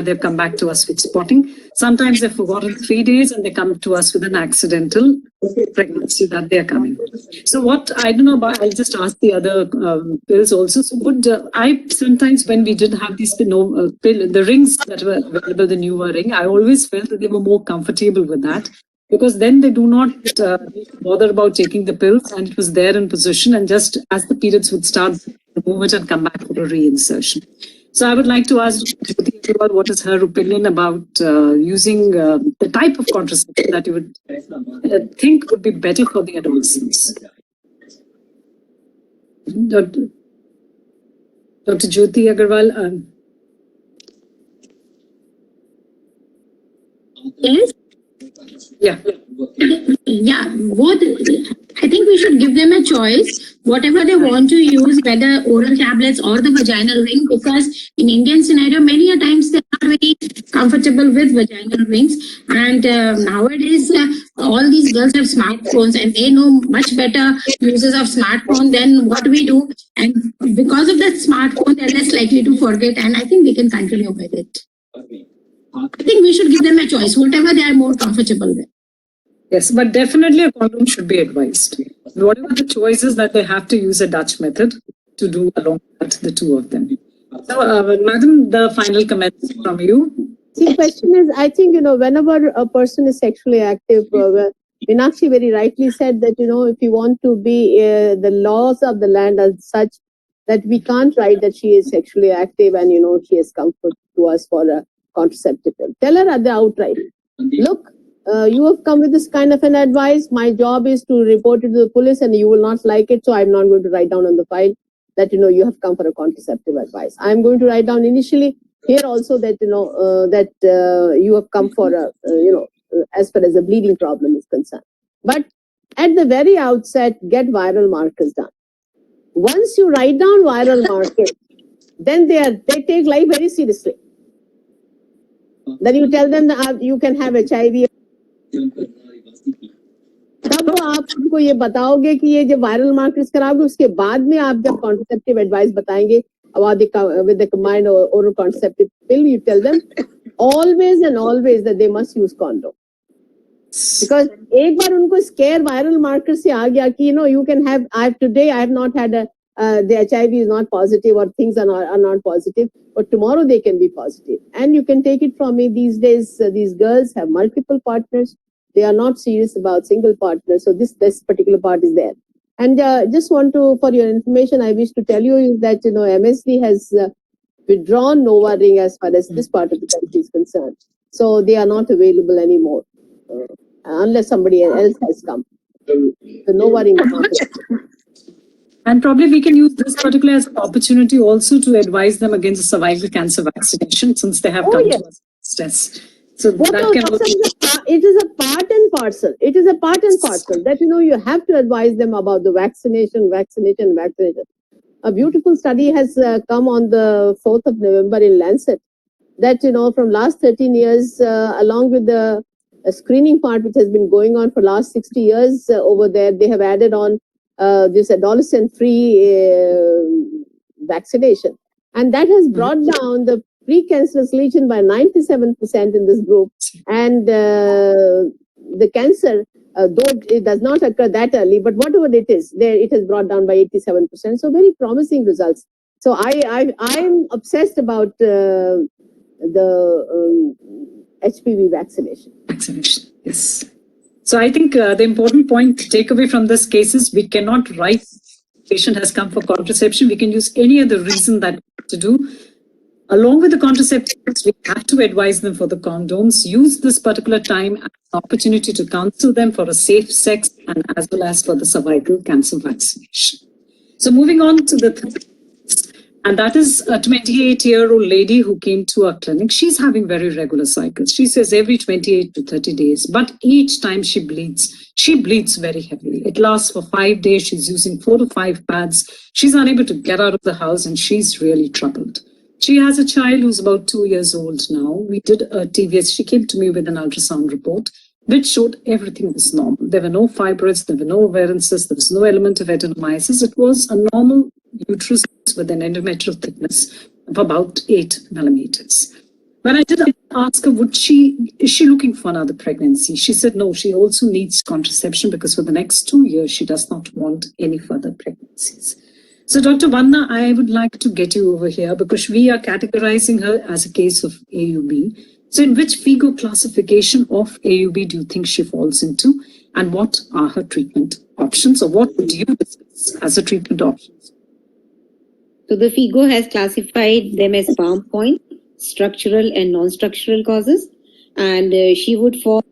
they've come back to us with spotting. Sometimes they've forgotten 3 days and they come to us with an accidental pregnancy that they're coming. So what, I don't know about, I'll just ask the other pills also. So would I sometimes when we did have these the rings that were available, the newer ring, I always felt that they were more comfortable with that. Because then they do not bother about taking the pills and it was there in position and just as the periods would start, remove it and come back for a reinsertion. So I would like to ask Jyoti Agarwal what is her opinion about using the type of contraception that you would think would be better for the adolescents. Dr. Jyoti Agarwal. Yes. Yeah. Yeah, both. I think we should give them a choice, whatever they want to use, whether oral tablets or the vaginal ring, because in Indian scenario, many a times they are very comfortable with vaginal rings. And nowadays, all these girls have smartphones and they know much better uses of smartphone than what we do. And because of that smartphone, they're less likely to forget. And I think we can continue with it. I think we should give them a choice, whatever they are more comfortable with. Yes, but definitely a condom should be advised. Whatever the choices that they have to use a Dutch method to do along with the two of them. So, Madam, the final comments from you. See, the question is, I think, whenever a person is sexually active, Meenakshi very rightly said that, if you want to be, the laws of the land are such that we can't write that she is sexually active and, she has come to us for a contraceptive pill. Tell her at the outright, look, you have come with this kind of an advice. My job is to report it to the police and you will not like it. So I'm not going to write down on the file that, you have come for a contraceptive advice. I'm going to write down initially here also that, you have come for a, as far as the bleeding problem is concerned. But at the very outset, get viral markers done. Once you write down viral markers, then they take life very seriously. Then you tell them that you can have HIV. तब आप उनको ये बताओगे कि ये जो viral markers कराओगे उसके बाद में आप जब कॉन्ट्रासेप्टिव एडवाइस बताएंगे with the combined oral contraceptive pill, you tell them always and always that they must use condom. Because एक बार उनको scare viral marker से आ गया कि you can have, today I have not had the HIV is not positive or things are not positive, but tomorrow they can be positive. And you can take it from me, these days these girls have multiple partners. They are not serious about single partners. So this particular part is there. And just want to, for your information, I wish to tell you is that, MSD has withdrawn Nova Ring as far as this part of the country is concerned. So they are not available anymore unless somebody else has come. The Nova Ring is not available. And probably we can use this particular as an opportunity also to advise them against the cervical cancer vaccination since they have come to us test. So it is a part and parcel. It is a part and parcel that, you have to advise them about the vaccination. A beautiful study has come on the 4th of November in Lancet that, from last 13 years, along with the screening part, which has been going on for last 60 years over there, they have added on this adolescent-free vaccination. And that has brought down the precancerous lesion by 97% in this group. And the cancer, though it does not occur that early, but whatever it is, it has brought down by 87%. So very promising results. So I'm obsessed about the HPV vaccination. Vaccination, yes. So I think the important point to take away from this case is we cannot write patient has come for contraception. We can use any other reason that to do. Along with the contraceptives, we have to advise them for the condoms. Use this particular time as an opportunity to counsel them for a safe sex and as well as for the cervical cancer vaccination. So moving on to the third, and that is a 28-year-old lady who came to our clinic. She's having very regular cycles. She says every 28 to 30 days, but each time she bleeds very heavily. It lasts for 5 days. She's using 4 to 5 pads. She's unable to get out of the house and she's really troubled. She has a child who's about 2 years old now. We did a TVS. She came to me with an ultrasound report. which showed everything was normal. There were no fibroids, there were no variances, there was no element of adenomyosis. It was a normal uterus with an endometrial thickness of about 8 millimeters. When I did ask her, is she looking for another pregnancy? She said no, she also needs contraception because for the next 2 years, she does not want any further pregnancies. So Dr. Vanna, I would like to get you over here because we are categorizing her as a case of AUB. So in which FIGO classification of AUB do you think she falls into? And what are her treatment options, or what would you discuss as a treatment options? So the FIGO has classified them as palm point, structural and non-structural causes, and she would fall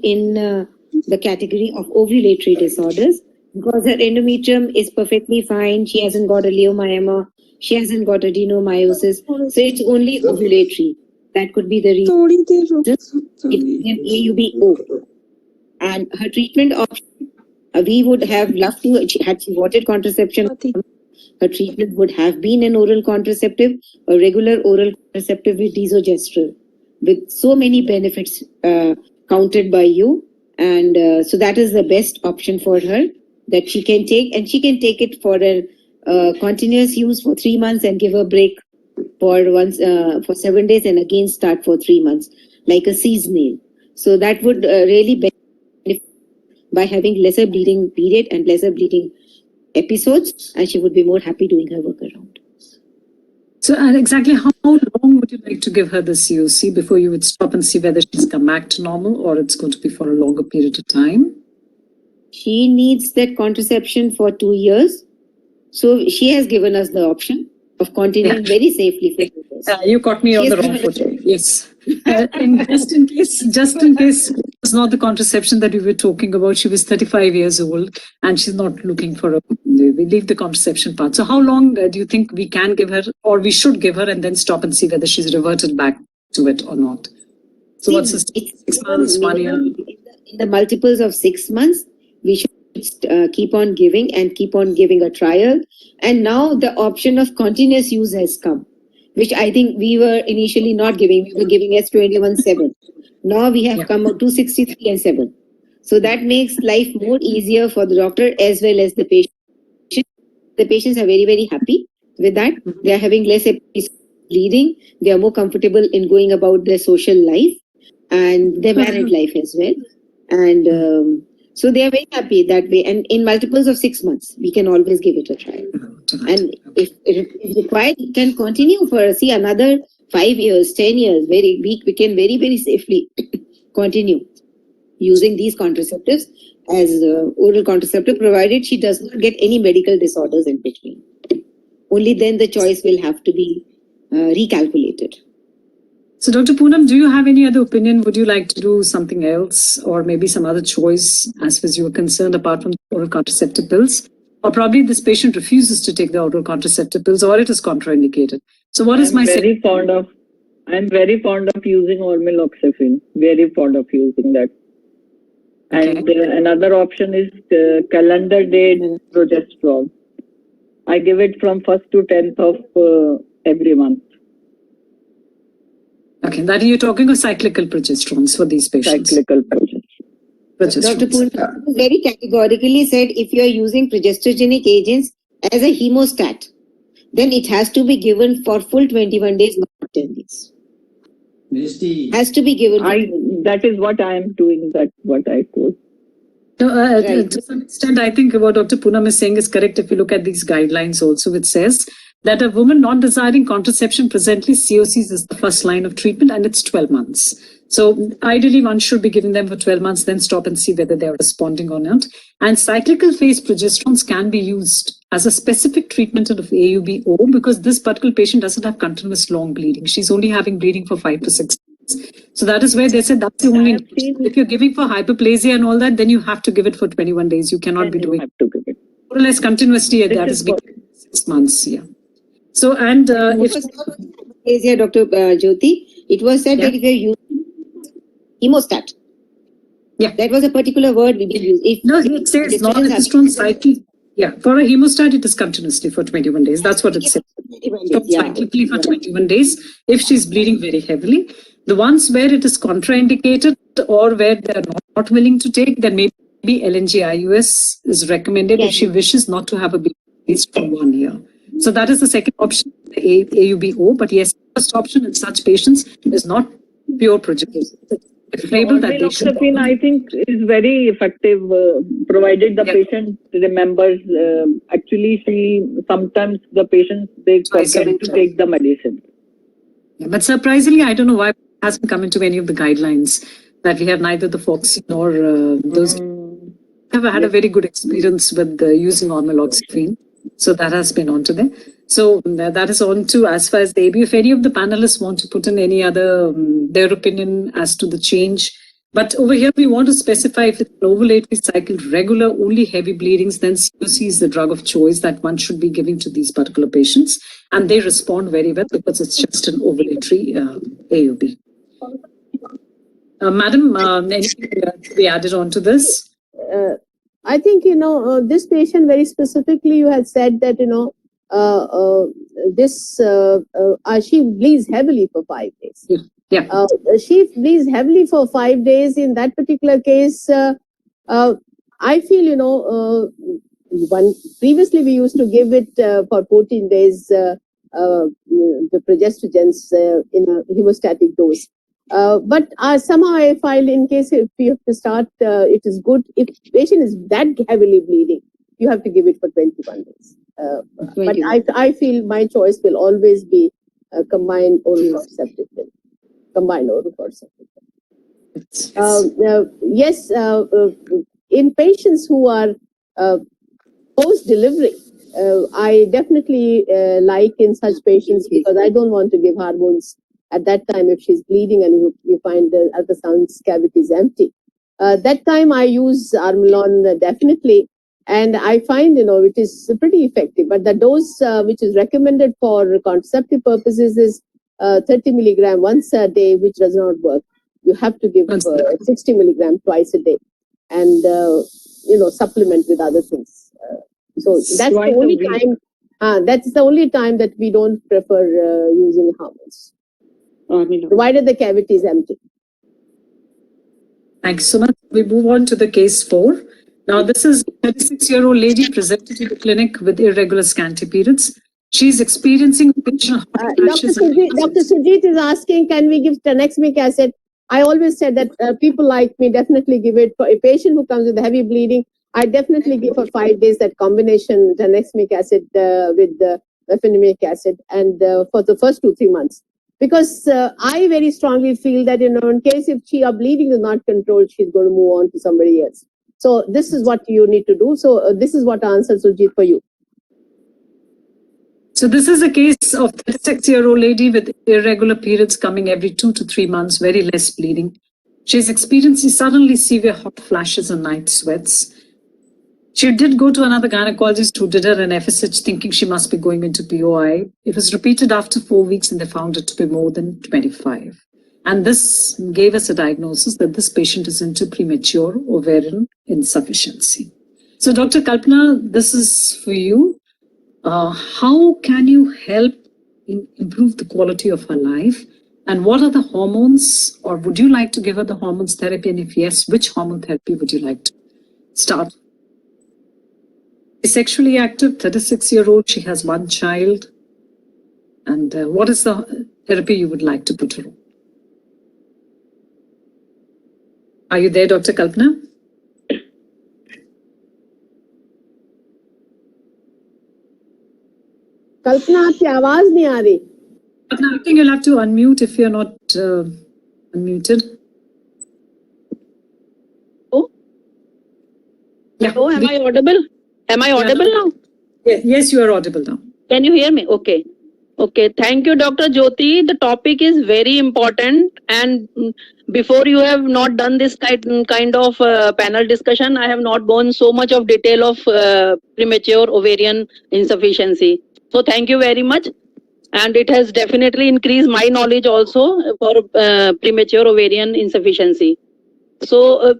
in the category of ovulatory disorders because her endometrium is perfectly fine. She hasn't got a leiomyoma, she hasn't got adenomyosis, so it's only ovulatory. That could be the reason. It's an AUBO. And her treatment option, we would have loved to, had she wanted contraception, her treatment would have been an oral contraceptive, a regular oral contraceptive with desogestrel, with so many benefits counted by you. And so that is the best option for her that she can take, and she can take it for a continuous use for 3 months and give a break for 7 days and again start for 3 months, like a seasonal. So that would really benefit by having lesser bleeding period and lesser bleeding episodes, and she would be more happy doing her work around. So exactly how long would you like to give her the COC before you would stop and see whether she's come back to normal or it's going to be for a longer period of time? She needs that contraception for 2 years. So she has given us the option of continuing very safely for 2 years. You caught me on the wrong foot. Yes. Just in case it was not the contraception that we were talking about, she was 35 years old and she's not looking for a, we leave the contraception part. So how long do you think we can give her, or we should give her and then stop and see whether she's reverted back to it or not? So what's the 6 months, 1 year? In the multiples of 6 months, we should keep on giving and keep on giving a trial. And now the option of continuous use has come, which I think we were initially not giving. We were giving as 21/7. Now we have come up to 63 and 7. So that makes life more easier for the doctor as well as the patient. The patients are very, very happy with that. They are having less bleeding. They are more comfortable in going about their social life and their married life as well. And so they are very happy that way. And in multiples of 6 months, we can always give it a try. And if required, it can continue for another 5 years, 10 years. We can very, very safely continue using these contraceptives as oral contraceptive, provided she does not get any medical disorders in between. Only then the choice will have to be recalculated. So Dr. Poonam, do you have any other opinion? Would you like to do something else or maybe some other choice as far as you are concerned apart from oral contraceptive pills? Or probably this patient refuses to take the oral contraceptive pills or it is contraindicated. So what is I'm very fond of using ormeloxifene. Very fond of using that. And another option is calendar day progesterone. I give it from 1st to 10th of every month. Okay, that you're talking of cyclical progesterones for these patients. Cyclical progesterone. Dr. Poonam very categorically said if you are using progesterogenic agents as a hemostat, then it has to be given for full 21 days, not 10 days. Has to be given. That is what I am doing, that's what I quote. No, to some extent, I think what Dr. Poonam is saying is correct. If you look at these guidelines also, it says that a woman not desiring contraception, presently COCs is the first line of treatment and it's 12 months. So ideally one should be giving them for 12 months, then stop and see whether they're responding or not. And cyclical phase progesterones can be used as a specific treatment of AUBO because this particular patient doesn't have continuous long bleeding. She's only having bleeding for 5 to 6 months. So that is where they said that's the only, if you're giving for hyperplasia and all that, then you have to give it for 21 days. You cannot be doing more or less continuously. That is 6 months. Yeah. So, and if Dr. Jyoti, it was said that if you're using hemostat, that was a particular word we did use. It says non-progesterone cycle. Yeah, for a hemostat, it is continuously for 21 days. That's what it says. Cyclically for 21 days if she's bleeding very heavily. The ones where it is contraindicated or where they are not willing to take, then maybe LNG-IUS is recommended if she wishes not to have a baby at least for 1 year. So that is the second option, the AUBO. But yes, first option in such patients is not pure progesterone. Label that they should. Ormeloxifene, I think, is very effective, provided the Yeah. patient remembers. Actually, sometimes the patients, they Twice a forget week. to take the medicine. Yeah, but surprisingly, I don't know why it hasn't come into any of the guidelines that we have neither the FOXY nor those. I've had a very good experience with using ormeloxifene. So that has been on to them. So that is on to as far as the AB. If any of the panelists want to put in any other, their opinion as to the change. But over here, we want to specify if it's an ovulatory cycle, regular, only heavy bleedings, then COC is the drug of choice that one should be giving to these particular patients. And they respond very well because it's just an ovulatory AUB. Madam, anything to be added on to this? I think, this patient very specifically, you had said that, she bleeds heavily for 5 days. Yeah. She bleeds heavily for 5 days. In that particular case, I feel, previously we used to give it for 14 days, the progestogens in a hemostatic dose. But somehow I find in case if you have to start, it is good. If patient is that heavily bleeding, you have to give it for 21 days. But I feel my choice will always be combined oral contraceptive pill. Combined oral contraceptive pill. Yes, in patients who are post-delivery, I definitely like in such patients because I don't want to give hormones at that time if she's bleeding and you find the ultrasound cavity is empty. That time I use Armelon definitely, and I find, it is pretty effective. But the dose which is recommended for contraceptive purposes is 30 milligram once a day, which does not work. You have to give 60 milligram twice a day and, supplement with other things. So that's the only time, that's the only time that we don't prefer using hormones. Provided the cavity is empty. Thanks so much. We move on to the case 4. Now, this is a 36-year-old lady presented to the clinic with irregular scanty periods. She's experiencing occasional hot flashes. Dr. Sujit is asking, can we give tranexamic acid? I always said that people like me definitely give it for a patient who comes with heavy bleeding. I definitely give for 5 days that combination tranexamic acid with the mefenamic acid and for the first 2-3 months. Because I very strongly feel that, in case if her bleeding is not controlled, she's going to move on to somebody else. So this is what you need to do. So this is what answers Sujit for you. So this is a case of a 36-year-old lady with irregular periods coming every 2 to 3 months, very less bleeding. She's experiencing suddenly severe hot flashes and night sweats. She did go to another gynecologist who did her an FSH thinking she must be going into POI. It was repeated after 4 weeks and they found it to be more than 25. And this gave us a diagnosis that this patient is into premature ovarian insufficiency. So Dr. Kalpana, this is for you. How can you help improve the quality of her life? And what are the hormones, or would you like to give her the hormones therapy? And if yes, which hormone therapy would you like to start? She's sexually active, 36-year-old. She has 1 child. And what is the therapy you would like to put her on? Are you there, Dr. Kalpana? कल्पना आपकी आवाज नहीं आ रही. I think you'll have to unmute if you're not unmuted. Oh. Yeah. Oh, am I audible? Am I audible now? Yes, you are audible now. Can you hear me? Okay. Okay. Thank you, Dr. Jyoti. The topic is very important. And before you have not done this kind of panel discussion, I have not gone so much of detail of premature ovarian insufficiency. So thank you very much. And it has definitely increased my knowledge also for premature ovarian insufficiency. So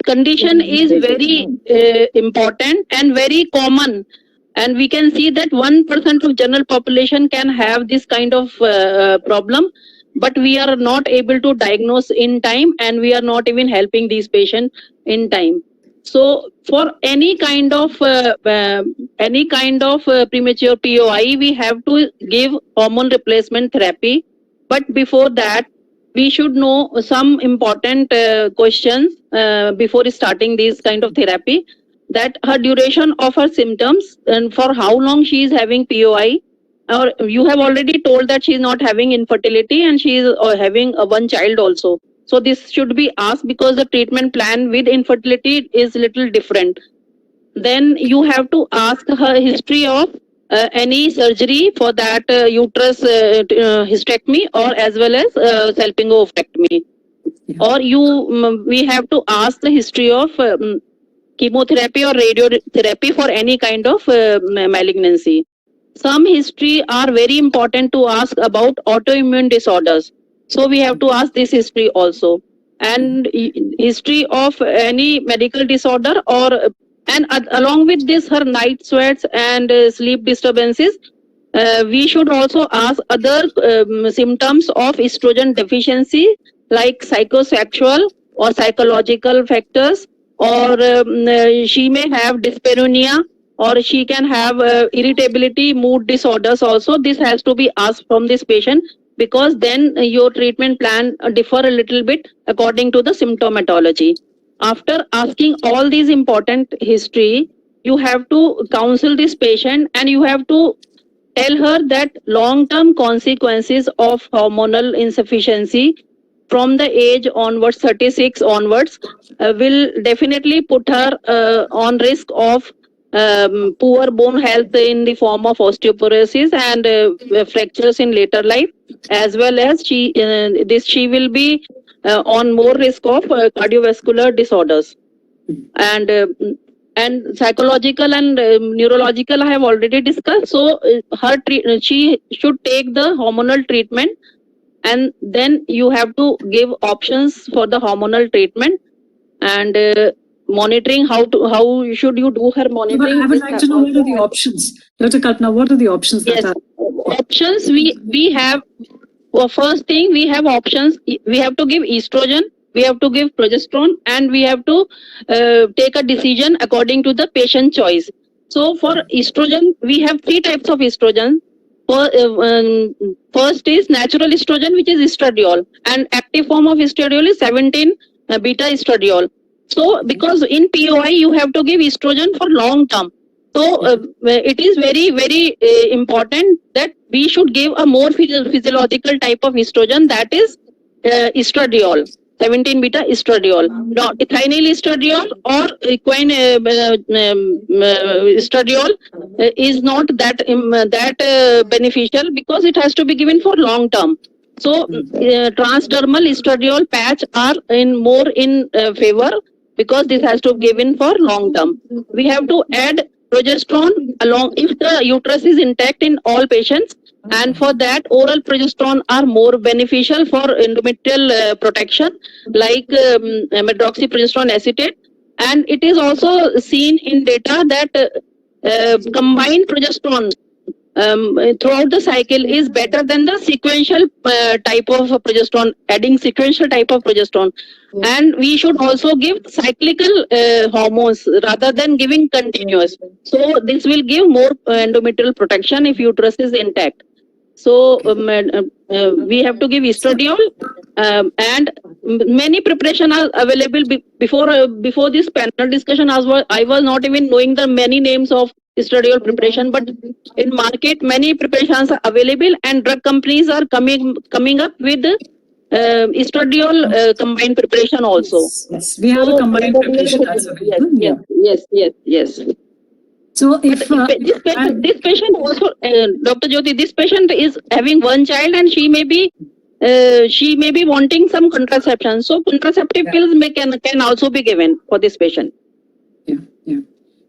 condition is very important and very common. And we can see that 1% of general population can have this kind of problem. but we are not able to diagnose in time, and we are not even helping these patients in time. So for any kind of premature POI, we have to give hormone replacement therapy. But before that, we should know some important questions before starting this kind of therapy, that her duration of her symptoms and for how long she is having POI. Or you have already told that she is not having infertility and she is having one child also. So this should be asked because the treatment plan with infertility is little different. Then you have to ask her history of any surgery for that uterus hysterectomy or as well as salpingo-ovectomy. Or we have to ask the history of chemotherapy or radiotherapy for any kind of malignancy. Some history are very important to ask about autoimmune disorders. So we have to ask this history also. And history of any medical disorder and along with this, her night sweats and sleep disturbances. We should also ask other symptoms of estrogen deficiency like psychosexual or psychological factors, or she may have dyspareunia, or she can have irritability, mood disorders also. This has to be asked from this patient, because then your treatment plan differ a little bit according to the symptomatology. After asking all these important history, you have to counsel this patient and you have to tell her that long-term consequences of hormonal insufficiency from the age onwards, 36 onwards, will definitely put her on risk of poor bone health in the form of osteoporosis and fractures in later life, as well as she will be on more risk of cardiovascular disorders. And psychological and neurological I have already discussed. So she should take the hormonal treatment, and then you have to give options for the hormonal treatment and monitoring. How should you do her monitoring? I would like to know what are the options. Dr. Kalpana, what are the options that are? Options we have. Well, first thing, we have options. We have to give estrogen, we have to give progesterone, and we have to take a decision according to the patient choice. So for estrogen, we have 3 types of estrogen. First is natural estrogen, which is estradiol, and active form of estradiol is 17-beta estradiol. So because in POI you have to give estrogen for long term. So it is very, very important that we should give a more physiological type of estrogen, that is estradiol, 17-beta estradiol. Not ethinyl estradiol or equine estradiol is not that beneficial, because it has to be given for long term. So transdermal estradiol patch are more in favor, because this has to be given for long term. We have to add progesterone along if the uterus is intact in all patients, and for that oral progesterone are more beneficial for endometrial protection, like medroxyprogesterone acetate. And it is also seen in data that combined progesterone throughout the cycle is better than the sequential type of progesterone, adding sequential type of progesterone. And we should also give cyclical hormones rather than giving continuous. So this will give more endometrial protection if uterus is intact. So we have to give estradiol, and many preparations are available. Before this panel discussion, I was not even knowing the many names of estradiol preparation, but in market many preparations are available, and drug companies are coming up with estradiol combined preparation also. Yes, we have a combined preparation as available. Yes. So if this patient also, Dr. Jyoti, this patient is having one child and she may be wanting some contraception. So contraceptive pills can also be given for this patient. Yeah.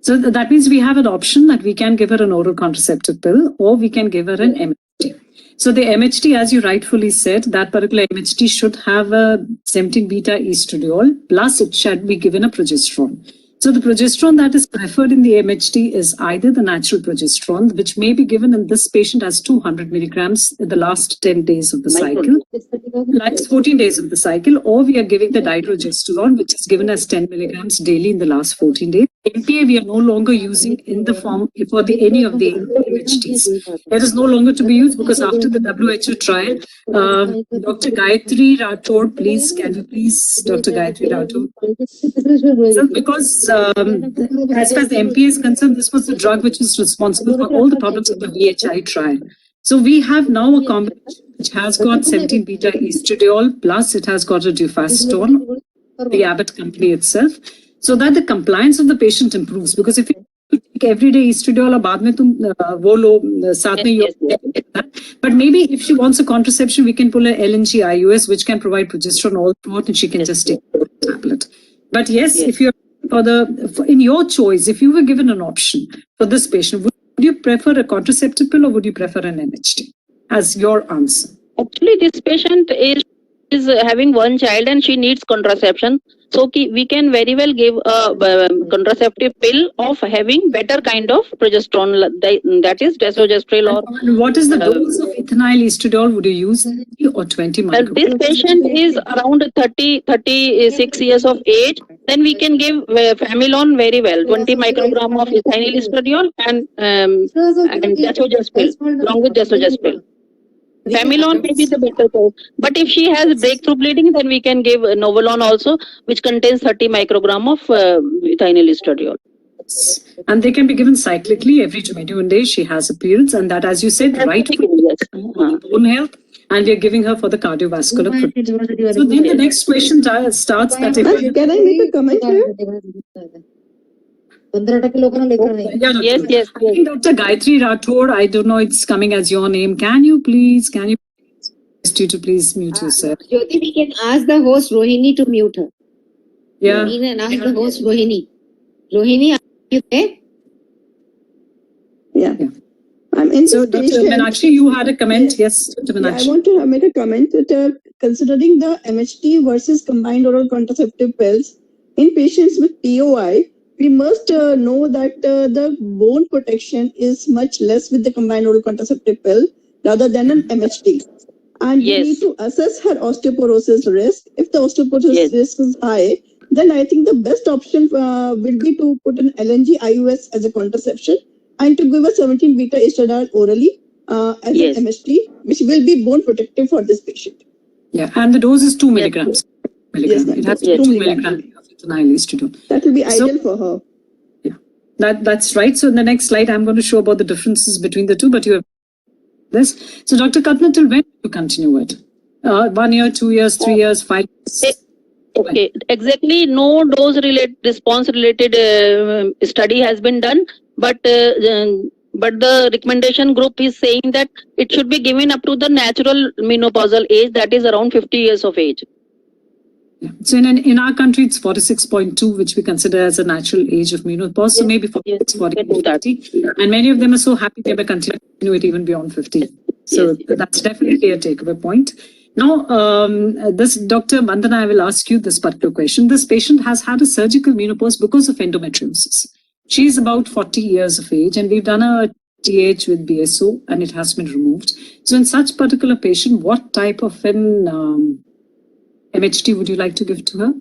So that means we have an option that we can give her an oral contraceptive pill, or we can give her an MHT. So the MHT, as you rightfully said, that particular MHT should have a 17-beta estradiol, plus it should be given a progesterone. So the progesterone that is preferred in the MHT is either the natural progesterone, which may be given in this patient as 200 milligrams in the last 10 days of the cycle, last 14 days of the cycle, or we are giving the dydrogesterone, which is given as 10 milligrams daily in the last 14 days. MPA we are no longer using in the form for any of the MHTs. That is no longer to be used because after the WHO trial, Dr. Gayatri Rathod, please, can you please, Dr. Gayatri Rathod? So because as far as the MPA is concerned, this was the drug which is responsible for all the problems of the VHI trial. So we have now a combination which has got 17 beta estradiol plus it has got a dufastone, the Abbott company itself, so that the compliance of the patient improves. Because if you take everyday estradiol or baad mein tum wo lo saath mein but maybe if she wants a contraception, we can pull a LNG IUS which can provide progesterone all throughout and she can just take the tablet. But yes, if you're in your choice, if you were given an option for this patient, would you prefer a contraceptive pill or would you prefer an MHT as your answer? Actually, this patient is having one child and she needs contraception. So we can very well give a contraceptive pill of having better kind of progesterone, that is desogestrel or. And what is the dose of ethinyl estradiol? Would you use 30 or 20 micrograms? This patient is around 36 years of age. Then we can give Familon very well, 20 microgram of ethinyl estradiol and desogestrel, along with desogestrel. Familon may be the better choice. But if she has breakthrough bleeding, then we can give Novolon also, which contains 30 microgram of ethinyl estradiol. And they can be given cyclically every 21 days. She has a periods, and that, as you said, right for bone health, and we are giving her for the cardiovascular. So then the next question starts that if Can I make a comment here? Yes. I think Dr. Gayatri Rathod, I don't know, it's coming as your name. Can you please mute yourself? Jyoti, we can ask the host Rohini to mute her. Yeah. Rohini and ask the host Rohini. Rohini, are you there? Yeah. Yeah. I'm in So, this Dr. patient. Meenakshi, you had a comment. Yes, Dr. Yeah, I Meenakshi. want to make a comment that considering the MHT versus combined oral contraceptive pills in patients with POI, we must know that the bone protection is much less with the combined oral contraceptive pill rather than an MHT. And we need to assess her osteoporosis risk. If the osteoporosis risk is high, then I think the best option will be to put an LNG IUS as a contraception and to give a 17 beta estradiol orally as an MHT, which will be bone protective for this patient. Yeah, and the dose is 2 milligrams. Yes, ma'am. It has to be 2 milligrams of ethinyl estradiol. That will be ideal for her. That's right. So in the next slide, I'm going to show about the differences between the two, but you have this. So Dr. Katna, till when do you continue it? 1 year, 2 years, 3 years, 5 years? Okay, exactly. No dose response related study has been done, but the recommendation group is saying that it should be given up to the natural menopausal age, that is around 50 years of age. Yeah. So in our country, it's 46.2, which we consider as a natural age of menopause. So maybe it's 40, and many of them are so happy they may continue it even beyond 50. So that's definitely a takeaway point. Now, this Dr. Vandana, I will ask you this particular question. This patient has had a surgical menopause because of endometriosis. She is about 40 years of age, and we've done a TH with BSO, and it has been removed. So in such particular patient, what type of an MHT would you like to give to her?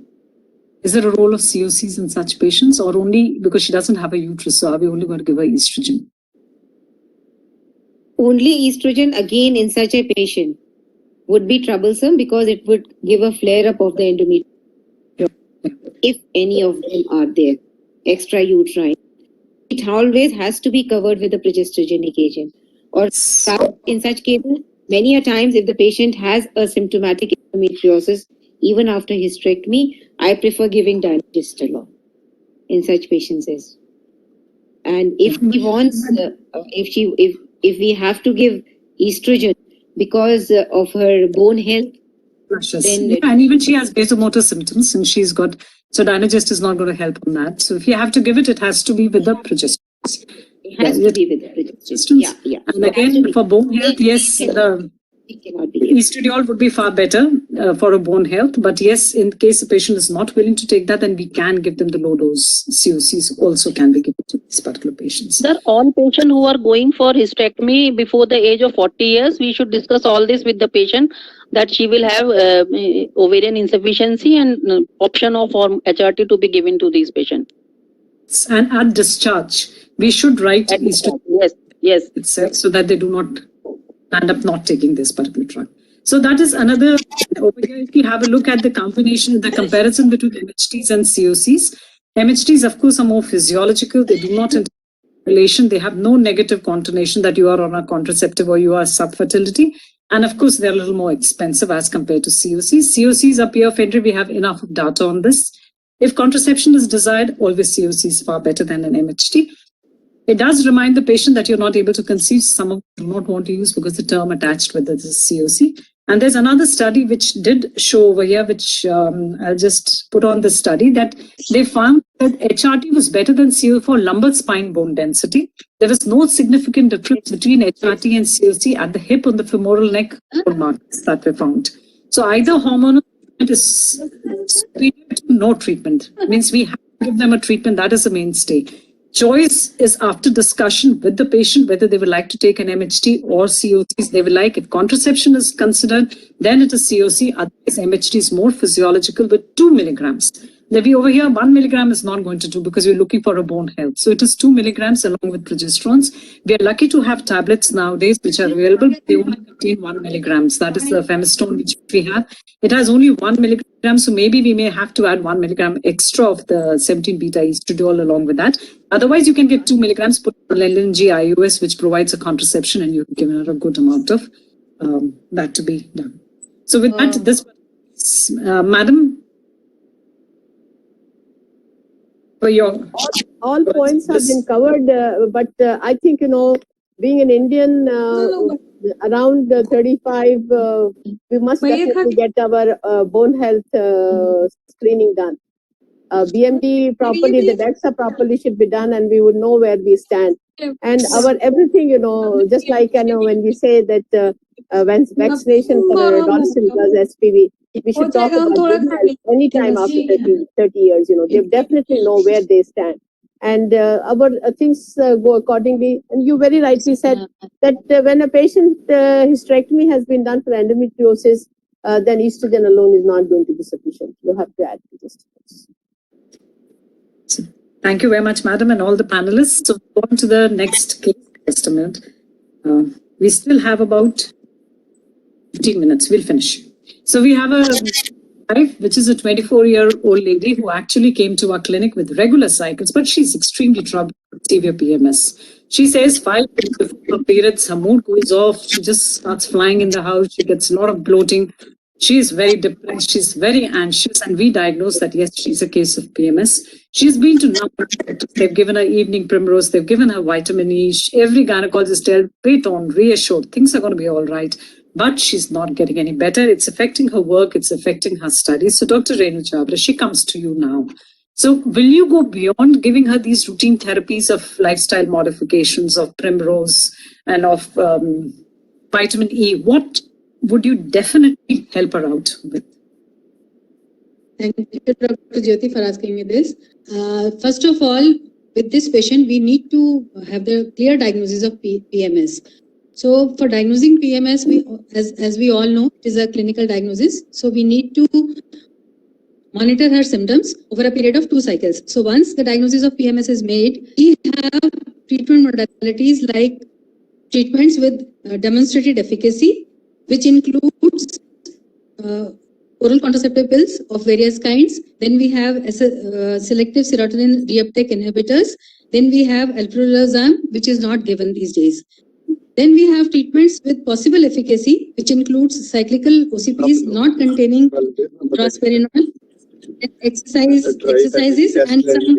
Is there a role of COCs in such patients, or only because she doesn't have a uterus, so are we only going to give her estrogen? Only estrogen again in such a patient would be troublesome because it would give a flare up of the endometrium. If any of them are there, extrauterine. It always has to be covered with a progesterogenic agent. Or in such cases, many a times if the patient has a symptomatic endometriosis, even after hysterectomy, I prefer giving dydrogesterone in such patients. And if he wants, if we have to give estrogen because of her bone health, then and even she has vasomotor symptoms, and she's got, so Dynagest is not going to help on that. So if you have to give it, it has to be with the progesterone. It has to be with the progesterone. Yeah. And again, for bone health, yes, It cannot be. Estradiol would be far better for a bone health. But yes, in case the patient is not willing to take that, then we can give them the low dose COCs also can be given to these particular patients. Sir, all patients who are going for hysterectomy before the age of 40 years, we should discuss all this with the patient that she will have ovarian insufficiency and option of HRT to be given to these patients. And at discharge, we should write estradiol Yes. itself so that they do not end up not taking this particular drug. So that is another, over here, if you have a look at the combination, the comparison between MHTs and COCs, MHTs, of course, are more physiological. They do not relation. They have no negative connotation that you are on a contraceptive or you are subfertility. And of course, they're a little more expensive as compared to COCs. COCs are peer-friendly. We have enough data on this. If contraception is desired, always COC is far better than an MHT. It does remind the patient that you're not able to conceive. Some of them do not want to use because the term attached with it is COC. And there's another study which did show over here, which I'll just put on the study, that they found that HRT was better than CO for lumbar spine bone density. There was no significant difference between HRT and COC at the hip on the femoral neck bone markers that were found. So either hormonal treatment is superior to no treatment. It means we have to give them a treatment that is a mainstay. Choice is after discussion with the patient whether they would like to take an MHT or COCs they will like. If contraception is considered, then it is COC. Otherwise, MHT is more physiological with 2 milligrams. Maybe over here, 1 milligram is not going to do because we're looking for a bone health. So it is 2 milligrams along with progesterones. We are lucky to have tablets nowadays which are available. They only contain 1 milligrams. That is the Femistone which we have. It has only 1 milligram. So maybe we may have to add 1 milligram extra of the 17 beta estradiol along with that. Otherwise, you can get 2 milligrams, put LNG IUS, which provides a contraception, and you've given her a good amount of that to be done. So with that, this, Madam, for your All points have been covered, but I think, being an Indian around 35, we must definitely get our bone health screening done. BMD properly, the DEXA properly should be done, and we would know where we stand. And our everything, just like when we say that when vaccination for adolescents does SPV, we should talk about bone health any time after 30 years. They definitely know where they stand. And our things go accordingly. And you very rightly said that when a patient hysterectomy has been done for endometriosis, then estrogen alone is not going to be sufficient. You have to add progesterone. Thank you very much, Madam, and all the panelists. So on to the next case estimate. We still have about 15 minutes. We'll finish. So we have a wife, which is a 24-year-old lady who actually came to our clinic with regular cycles, but she's extremely troubled with severe PMS. She says 5 days before her periods, her mood goes off. She just starts flying in the house. She gets a lot of bloating. She is very depressed. She's very anxious, and we diagnosed that, yes, she's a case of PMS. She's been to number of doctors. They've given her evening primrose. They've given her vitamin E. Every gynecologist tells, wait on, reassured, things are going to be all right. But she's not getting any better. It's affecting her work. It's affecting her studies. So Dr. Renu Chhabra, she comes to you now. So will you go beyond giving her these routine therapies of lifestyle modifications, of primrose and of vitamin E? What would you definitely help her out with? Thank you, Dr. Jyoti, for asking me this. First of all, with this patient, we need to have the clear diagnosis of PMS. So for diagnosing PMS, as we all know, it is a clinical diagnosis. So we need to monitor her symptoms over a period of 2 cycles. So once the diagnosis of PMS is made, we have treatment modalities like treatments with demonstrated efficacy, which includes oral contraceptive pills of various kinds. Then we have selective serotonin reuptake inhibitors. Then we have alprazolam, which is not given these days. Then we have treatments with possible efficacy, which includes cyclical OCPs not containing drospirenol, exercises, and some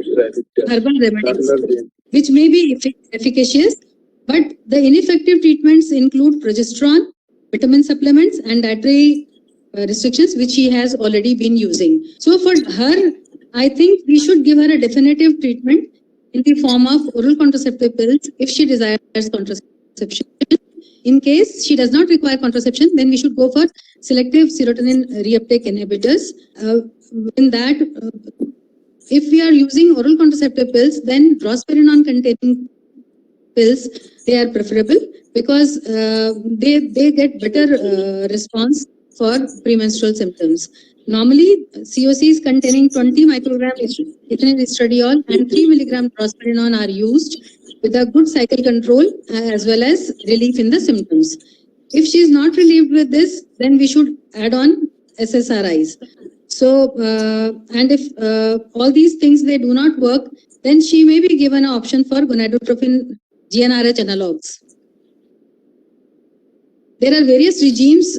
herbal remedies, which may be efficacious. But the ineffective treatments include progesterone, vitamin supplements, and dietary restrictions, which she has already been using. So for her, I think we should give her a definitive treatment in the form of oral contraceptive pills if she desires contraception, In case she does not require contraception, then we should go for selective serotonin reuptake inhibitors. In that, if we are using oral contraceptive pills, then drospirenone containing pills, they are preferable because they get better response for premenstrual symptoms. Normally, COCs containing 20 microgram ethylene estradiol and 3 milligram drospirenone are used with a good cycle control as well as relief in the symptoms. If she is not relieved with this, then we should add on SSRIs. So, and if all these things they do not work, then she may be given an option for gonadotropin GnRH analogs. There are various regimes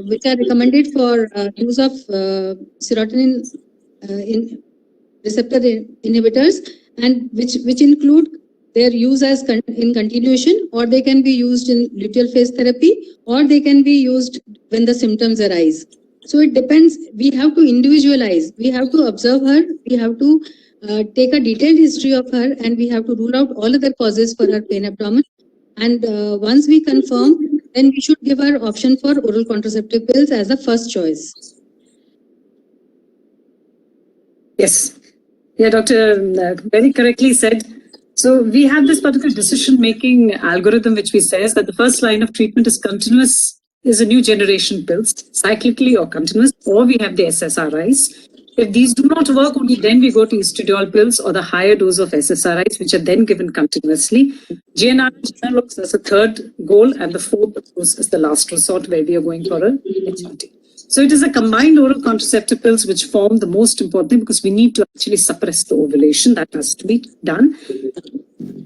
which are recommended for use of serotonin receptor inhibitors, and which include their use as in continuation, or they can be used in luteal phase therapy, or they can be used when the symptoms arise. So it depends. We have to individualize. We have to observe her. We have to take a detailed history of her, and we have to rule out all other causes for her pain abdomen. And once we confirm, then we should give her option for oral contraceptive pills as the first choice. Yes. Yeah, Doctor very correctly said. So we have this particular decision-making algorithm which we says that the first line of treatment is continuous, is a new generation pills, cyclically or continuous, or we have the SSRIs. If these do not work, only then we go to estradiol pills or the higher dose of SSRIs, which are then given continuously. GnRH analogs as a third goal, and the fourth, of course, is the last resort where we are going for a HRT. So it is a combined oral contraceptive pills which form the most important thing, because we need to actually suppress the ovulation. That has to be done.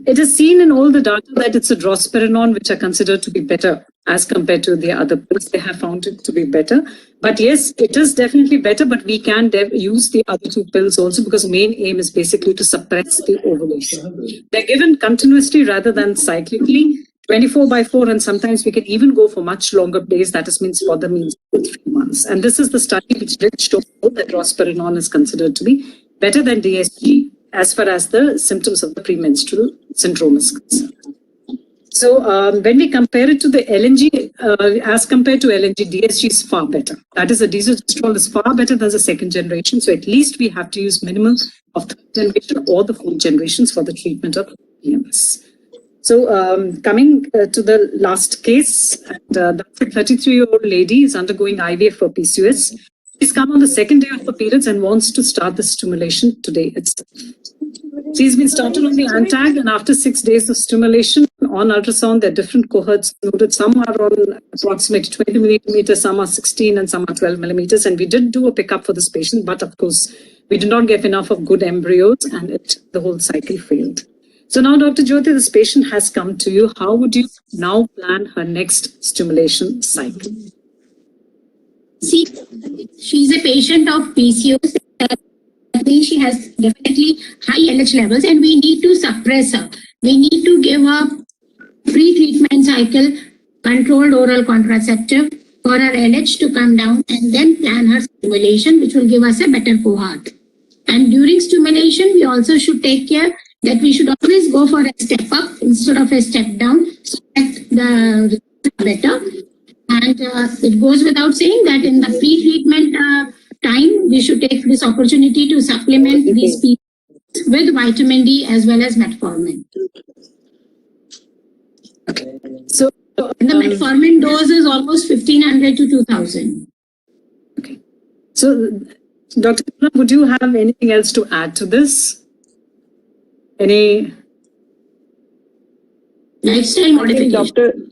It is seen in all the data that it's a drospirenone which are considered to be better as compared to the other pills. They have found it to be better. But yes, it is definitely better, but we can use the other two pills also, because the main aim is basically to suppress the ovulation. They're given continuously rather than cyclically, 24/4, and sometimes we can even go for much longer days. That is means for the means 3 months. And this is the study which did show that drospirenone is considered to be better than DSG as far as the symptoms of the premenstrual syndrome is concerned. So when we compare it to the LNG, as compared to LNG, DSG is far better. That is, the desogestrel is far better than the second generation. So at least we have to use minimum of third generation or the fourth generations for the treatment of PMS. So coming to the last case, that's a 33-year-old lady is undergoing IVF for PCOS. She's come on the second day of the periods and wants to start the stimulation today itself. She's been started on the Antag, and after 6 days of stimulation on ultrasound, there are different cohorts noted. Some are on approximately 20 millimeters, some are 16, and some are 12 millimeters. And we did do a pickup for this patient, but of course, we did not get enough of good embryos, and the whole cycle failed. So now, Dr. Jyoti, this patient has come to you. How would you now plan her next stimulation cycle? See, she's a patient of PCOS. That means she has definitely high LH levels, and we need to suppress her. We need to give her pre-treatment cycle, controlled oral contraceptive for her LH to come down, and then plan her stimulation, which will give us a better cohort. And during stimulation, we also should take care that we should always go for a step up instead of a step down, so that the results are better. And it goes without saying that in the pre-treatment time, we should take this opportunity to supplement these people with vitamin D as well as metformin. Okay. So the metformin dose is almost 1500 to 2000. Okay. So, Dr. would you have anything else to add to this? Any lifestyle modification?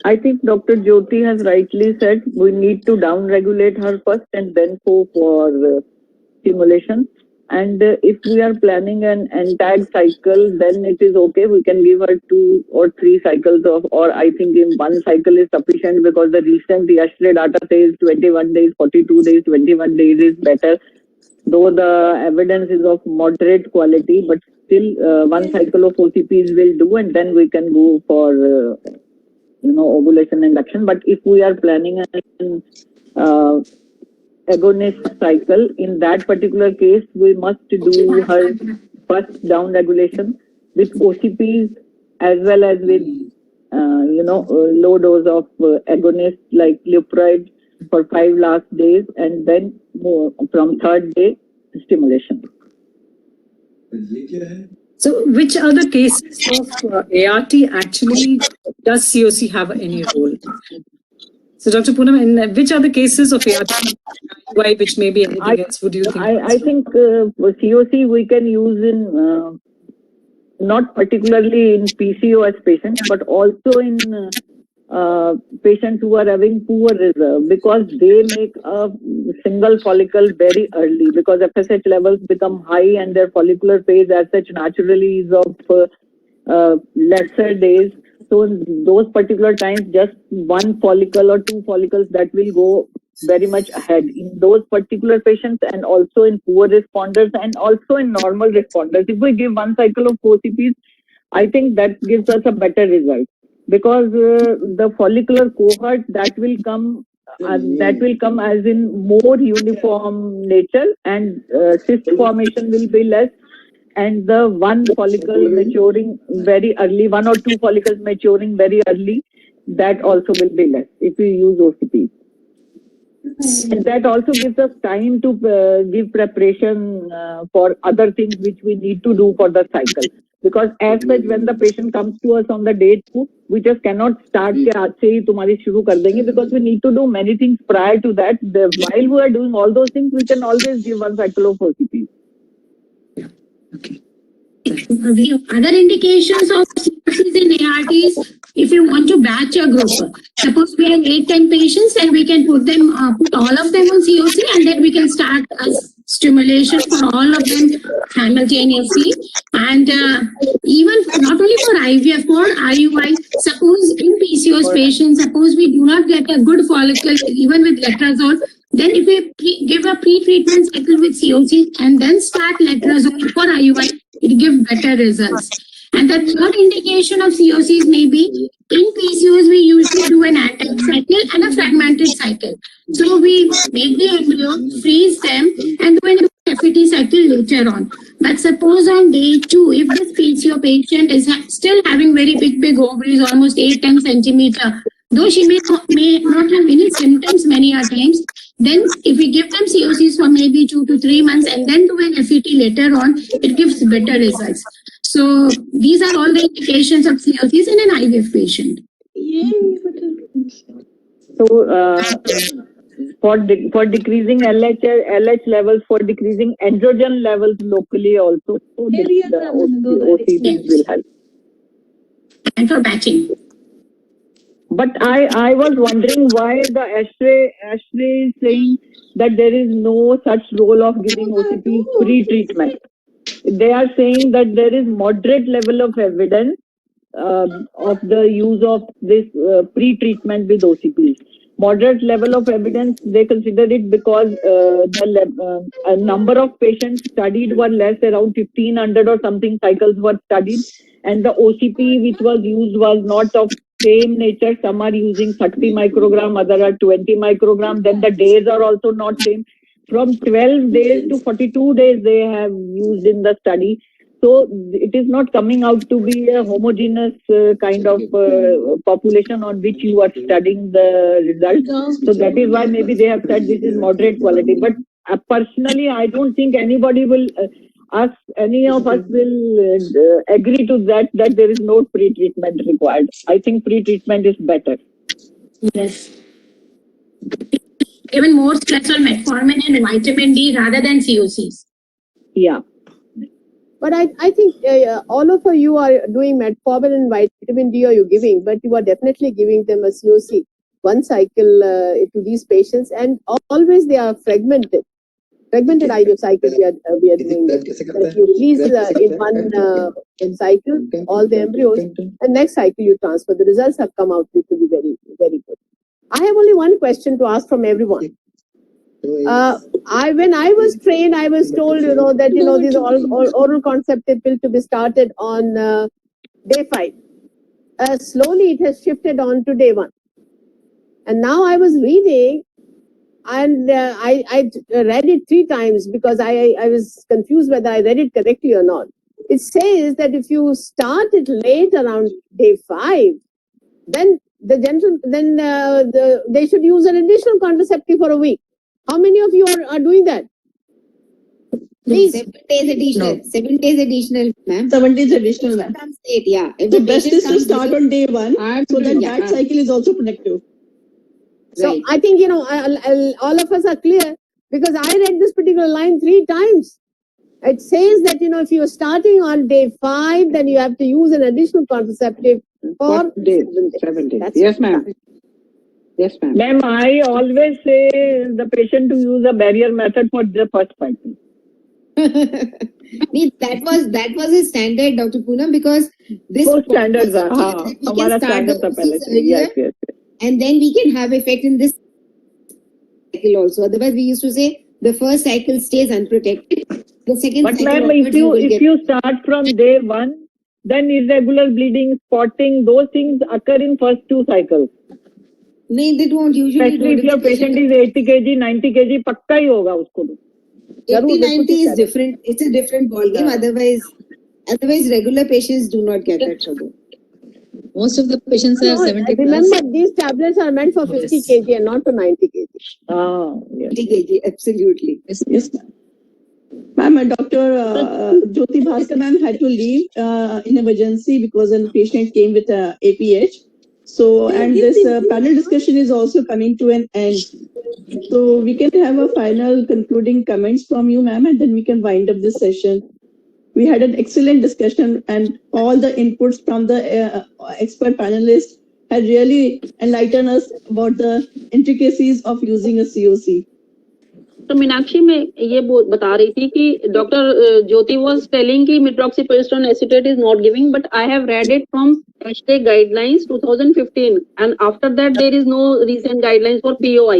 I think Dr. Jyoti has rightly said we need to down-regulate her first and then go for stimulation. And if we are planning an Antag cycle, then it is okay. We can give her 2 or 3 cycles of, or I think in 1 cycle is sufficient, because the recent yesterday data says 21 days, 42 days, 21 days is better. Though the evidence is of moderate quality, but still 1 cycle of OCPs will do, and then we can go for ovulation induction. But if we are planning an agonist cycle, in that particular case, we must do her first down regulation with OCPs as well as with low dose of agonist like Leupride for 5 last days, and then from third day stimulation. So, which other cases of ART actually does COC have any role? So, Dr. Poonam, in which other cases of ART, which may be anything else, would you think? I think COC we can use in not particularly in PCOS patients, but also in patients who are having poor reserve, because they make a single follicle very early, because FSH levels become high and their follicular phase as such naturally is of lesser days. So in those particular times, just one follicle or two follicles that will go very much ahead in those particular patients, and also in poor responders and also in normal responders. If we give one cycle of OCPs, I think that gives us a better result, because the follicular cohort that will come as in more uniform nature, and cyst formation will be less, and the one follicle maturing very early, one or two follicles maturing very early, that also will be less if we use OCPs. And that also gives us time to give preparation for other things which we need to do for the cycle. Because as such, when the patient comes to us on the day 2, we just cannot start ke aaj se hi tumhari shuru kar denge, because we need to do many things prior to that. While we are doing all those things, we can always give one cycle of OCP. Okay. Other indications of COCs in ARTs, if you want to batch a group, suppose we have 8-10 patients, and we can put all of them on COC, and then we can start a stimulation for all of them simultaneously. And even not only for IVF, for IUI, suppose in PCOS patients, suppose we do not get a good follicle even with letrozole, then if we give a pre-treatment cycle with COC and then start letrozole for IUI, it gives better results. And the third indication of COCs may be in PCOS, we usually do an anti cycle and a fragmented cycle. So we make the embryo, freeze them, and then do FET cycle later on. But suppose on day 2, if this PCO patient is still having very big ovaries, almost 8-10 centimeter, though she may not have any symptoms many a times, then if we give them COCs for maybe 2 to 3 months and then do an FET later on, it gives better results. So these are all the indications of COCs in an IVF patient. So for decreasing LH levels, for decreasing androgen levels locally also, so the OCPs will help. And for batching. But I was wondering why the ASHRAE is saying that there is no such role of giving OCPs pre-treatment. They are saying that there is moderate level of evidence of the use of this pre-treatment with OCPs. Moderate level of evidence, they consider it because a number of patients studied were less, around 1500 or something cycles were studied, and the OCP which was used was not of same nature. Some are using 30 microgram, other are 20 microgram. Then the days are also not same. From 12 days to 42 days they have used in the study. So it is not coming out to be a homogeneous kind of population on which you are studying the results. So that is why maybe they have said this is moderate quality. But personally, I don't think anybody will, any of us will agree to that there is no pre-treatment required. I think pre-treatment is better. Yes. Even more stress on metformin and vitamin D rather than COCs. Yeah. But I think all of you are doing metformin and vitamin D, are you giving, but you are definitely giving them a COC, one cycle to these patients, and always they are fragmented IVF cycle we are doing. That you please in one cycle all the embryos, and next cycle you transfer. The results have come out to be very, very good. I have only one question to ask from everyone. When I was trained, I was told, that, these oral contraceptive pill to be started on day 5. Slowly it has shifted on to day 1. And now I was reading, and I read it 3 times because I was confused whether I read it correctly or not. It says that if you start it late around day 5, then they should use an additional contraceptive for a week. How many of you are doing that? Please. 7 days additional. 7 days additional, ma'am. 7 days additional, ma'am. Yeah. If The the best patient is to comes start with- on day 1, so that Yeah. that cycle is also productive. So Right. I think, all of us are clear because I read this particular line 3 times. It says that, if you're starting on day 5, then you have to use an additional contraceptive for 7 days. 7 days. That's Yes, it. ma'am. Yes, ma'am. Ma'am, I always say the patient to use a barrier method for the first cycle. Nee, that was a standard, Dr. Poonam, because this वो standards are, we हाँ, can हमारा start standard the था पहले process से. earlier, Yes, yes, yes. and then we can have effect in this cycle also. Otherwise, we used to say the first cycle stays unprotected. The second But cycle ma'am, onwards will if get- you start from day 1, then irregular bleeding, spotting, those things occur in first 2 cycles. No, they don't usually. Especially if your patient is 80 kg, 90 kg, पक्का ही होगा उसको. 80-90 is different. It's a different ball game. Otherwise, regular patients do not get that trouble. Most of the patients are No, 70 remember, plus. these tablets are meant for 50 kg and not for 90 kg. Yes. 80 kg, absolutely. Yes, ma'am. Ma'am, Dr. Jyoti Bhaskar ma'am had to leave in emergency because a patient came with APH. So, and this panel discussion is also coming to an end. So we can have a final concluding comments from you, ma'am, and then we can wind up this session. We had an excellent discussion and all the inputs from the expert panelists had really enlightened us about the intricacies of using a COC. तो मीनाक्षी मैं ये बता रही थी कि doctor Jyoti was telling कि medroxyprogesterone acetate is not giving but I have read it from HTEC guidelines 2015 and after that there is no recent guidelines for POI.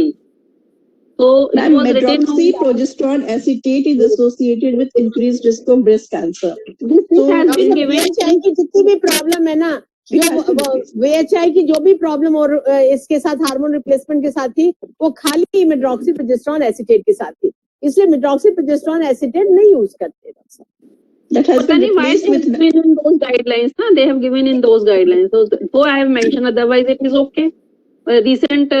So it was written Medroxyprogesterone acetate is associated with increased risk of breast cancer. this has been given. VHI की जितनी भी problem है ना, VHI की जो भी problem और इसके साथ हार्मोन रिप्लेसमेंट के साथ थी, वो खाली मेट्रोक्सीप्रोजेस्टेरोन एसीटेट के साथ थी. इसलिए मेट्रोक्सीप्रोजेस्टेरोन एसीटेट नहीं यूज करते डॉक्टर साहब. That has been Why replaced they have with given in those guidelines? Na? They have given in those guidelines. So I have mentioned. Otherwise, it is okay. Recent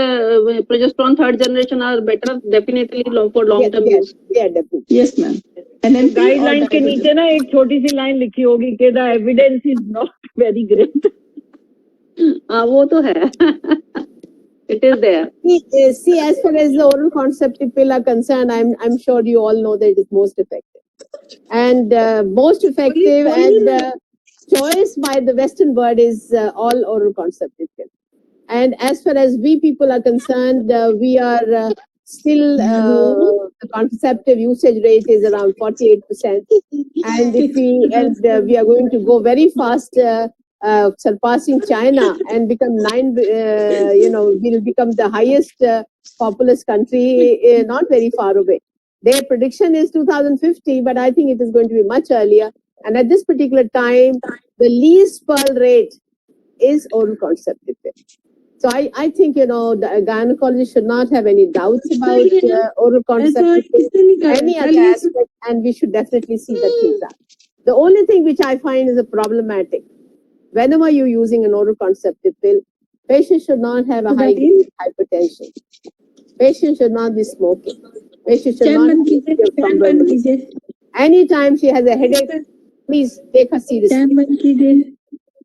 progesterone 3rd generation are better, definitely for long term use. Yeah, definitely. yes, ma'am. And then guideline के नीचे ना एक छोटी सी line लिखी होगी कि the evidence is not very great. हाँ वो तो है. It is there. See, as far as the oral contraceptive pill are concerned, I'm sure you all know that it is most effective. And most effective and choice by the Western world is all oral contraceptive pill. And as far as we people are concerned, we are still the contraceptive usage rate is around 48%. And if we are going to go very fast, surpassing China and become we'll become the highest populous country not very far away. Their prediction is 2050, but I think it is going to be much earlier. And at this particular time, the least pearl rate is oral contraceptive pill. So I think, the gynecologists should not have any doubts about oral contraceptive pill, any other aspect, and we should definitely see that things are. The only thing which I find is a problematic, whenever you're using an oral contraceptive pill, patients should not have a high grade hypertension. Patients should not be smoking. Patients should not be anytime she has a headache, please take her seriously.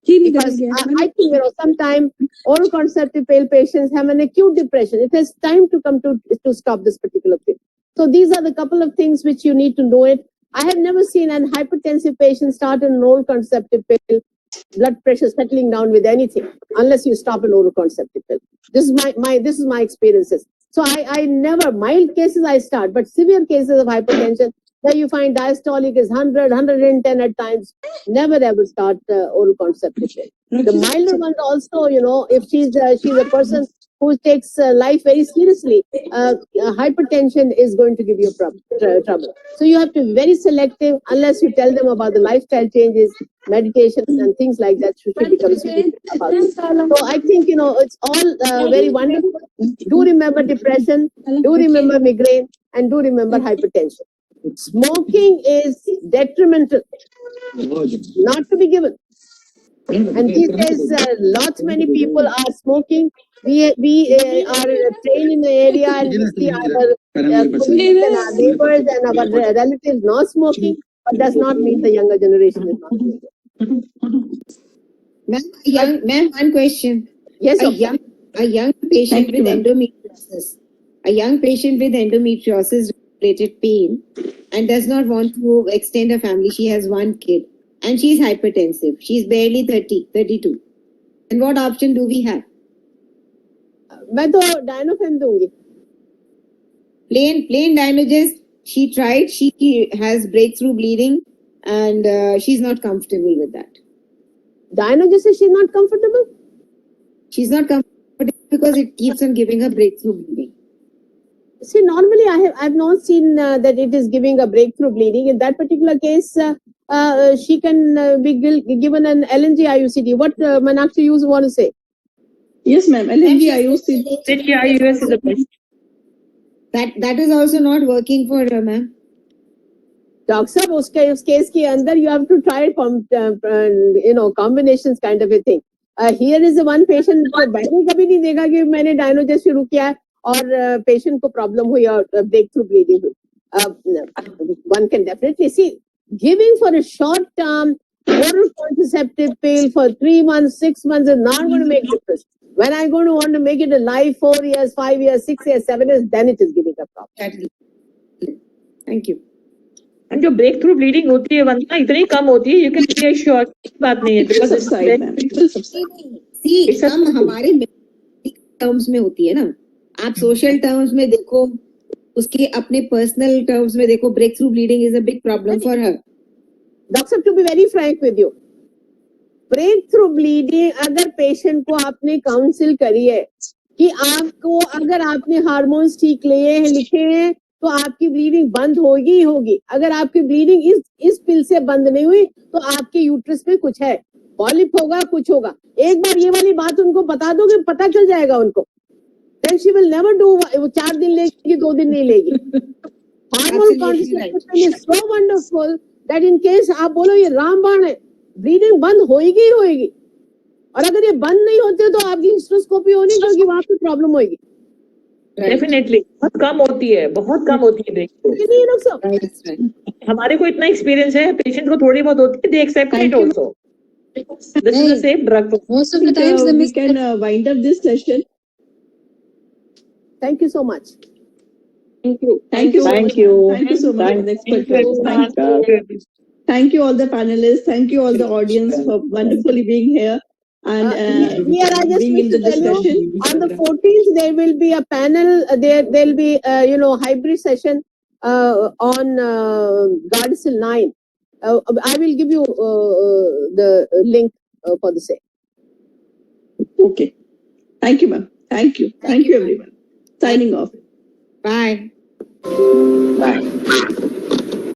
Because I think, sometimes oral contraceptive pill patients have an acute depression. It has time to come to stop this particular pill. So these are the couple of things which you need to know it. I have never seen an hypertensive patient start an oral contraceptive pill, blood pressure settling down with anything, unless you stop an oral contraceptive pill. This is my experiences. So I never, mild cases I start, but severe cases of hypertension, where you find diastolic is 100, 110 at times, never ever start oral contraceptive pill. The milder ones also, if she's a person who takes life very seriously, hypertension is going to give you trouble. So you have to be very selective unless you tell them about the lifestyle changes, meditation and things like that. You should become serious about it. So I think, it's all very wonderful. Do remember depression, do remember migraine, and do remember hypertension. Smoking is detrimental, not to be given. And these days, lots many people are smoking. We are trained in the area and we see our colleagues and our neighbors and our relatives not smoking, but does not mean the younger generation is not smoking. Ma'am, one question. Yes, A doctor. young patient Thank you, with ma'am. endometriosis, a young patient with endometriosis related pain and does not want to extend a family. She has one kid and she's hypertensive. She's barely 32. And what option do we have? मैं तो डायनोफेन दूंगी. Plain Dymagist, she tried, she has breakthrough bleeding and she's not comfortable with that. Dynogist says she's not comfortable. She's not comfortable because it keeps on giving her breakthrough bleeding. See, normally I've not seen that it is giving a breakthrough bleeding. In that particular case, she can be given an LNG IUCD. What Meenakshi you want to say? Yes, ma'am. LNG IUCD. IUS is the best. That is also not working for her, ma'am. Doctor साहब उस case के अंदर you have to try combinations kind of a thing. Here is the one patient को मैंने कभी नहीं देखा कि मैंने डायनोजेस्ट शुरू किया है और patient को problem हुई और breakthrough bleeding हुई. One can definitely see giving for a short term oral contraceptive pill for 3 months, 6 months is not going to make difference. When I'm going to want to make it a life 4 years, 5 years, 6 years, 7 years, then it is giving a problem. Thank you. And जो break through bleeding होती है वंदना इतनी कम होती है, you can be assured बात नहीं है It will subside, ma'am. It will subside. See, हम हमारे टर्म्स में होती है ना, आप सोशल टर्म्स में देखो, उसके अपने पर्सनल टर्म्स में देखो, breakthrough bleeding is a big problem for her. Doctor, to be very frank with you, breakthrough bleeding अगर पेशेंट को आपने काउंसिल करी है कि आपको अगर आपने हार्मोन्स ठीक लिए हैं लिखे हैं तो आपकी ब्लीडिंग बंद होगी ही होगी. अगर आपकी ब्लीडिंग इस पिल से बंद नहीं हुई तो आपके यूट्रस में कुछ है, पॉलिप होगा, कुछ होगा. एक बार ये वाली बात उनको बता दोगे, पता चल जाएगा उनको. Then she will never do. वो 4 दिन लेगी, 2 दिन नहीं लेगी. Hormone contraception is so wonderful that in case आप बोलो ये रामबाण है, ब्लीडिंग बंद होएगी ही होएगी. और अगर ये बंद नहीं होते तो आपकी हिस्ट्रोस्कोपी होनी क्योंकि वहां पे प्रॉब्लम होएगी. डेफिनेटली बहुत कम होती है ब्रेक थ्रू. हमारे को इतना एक्सपीरियंस है, पेशेंट को थोड़ी बहुत होती है, they accept it also. This is a safe drug. Most of the times we can wind up this session. Thank you so much. Thank you. Thank you so much. Thank you all the panelists. Thank you all the audience for wonderfully being here and Here I just being wish in to the tell you, discussion. on the 14th there will be a panel. There'll be hybrid session on Gardasil 9. I will give you the link for the same. Okay. Thank you, ma'am. Thank you. Thank you, everyone. Signing off. Bye. Bye.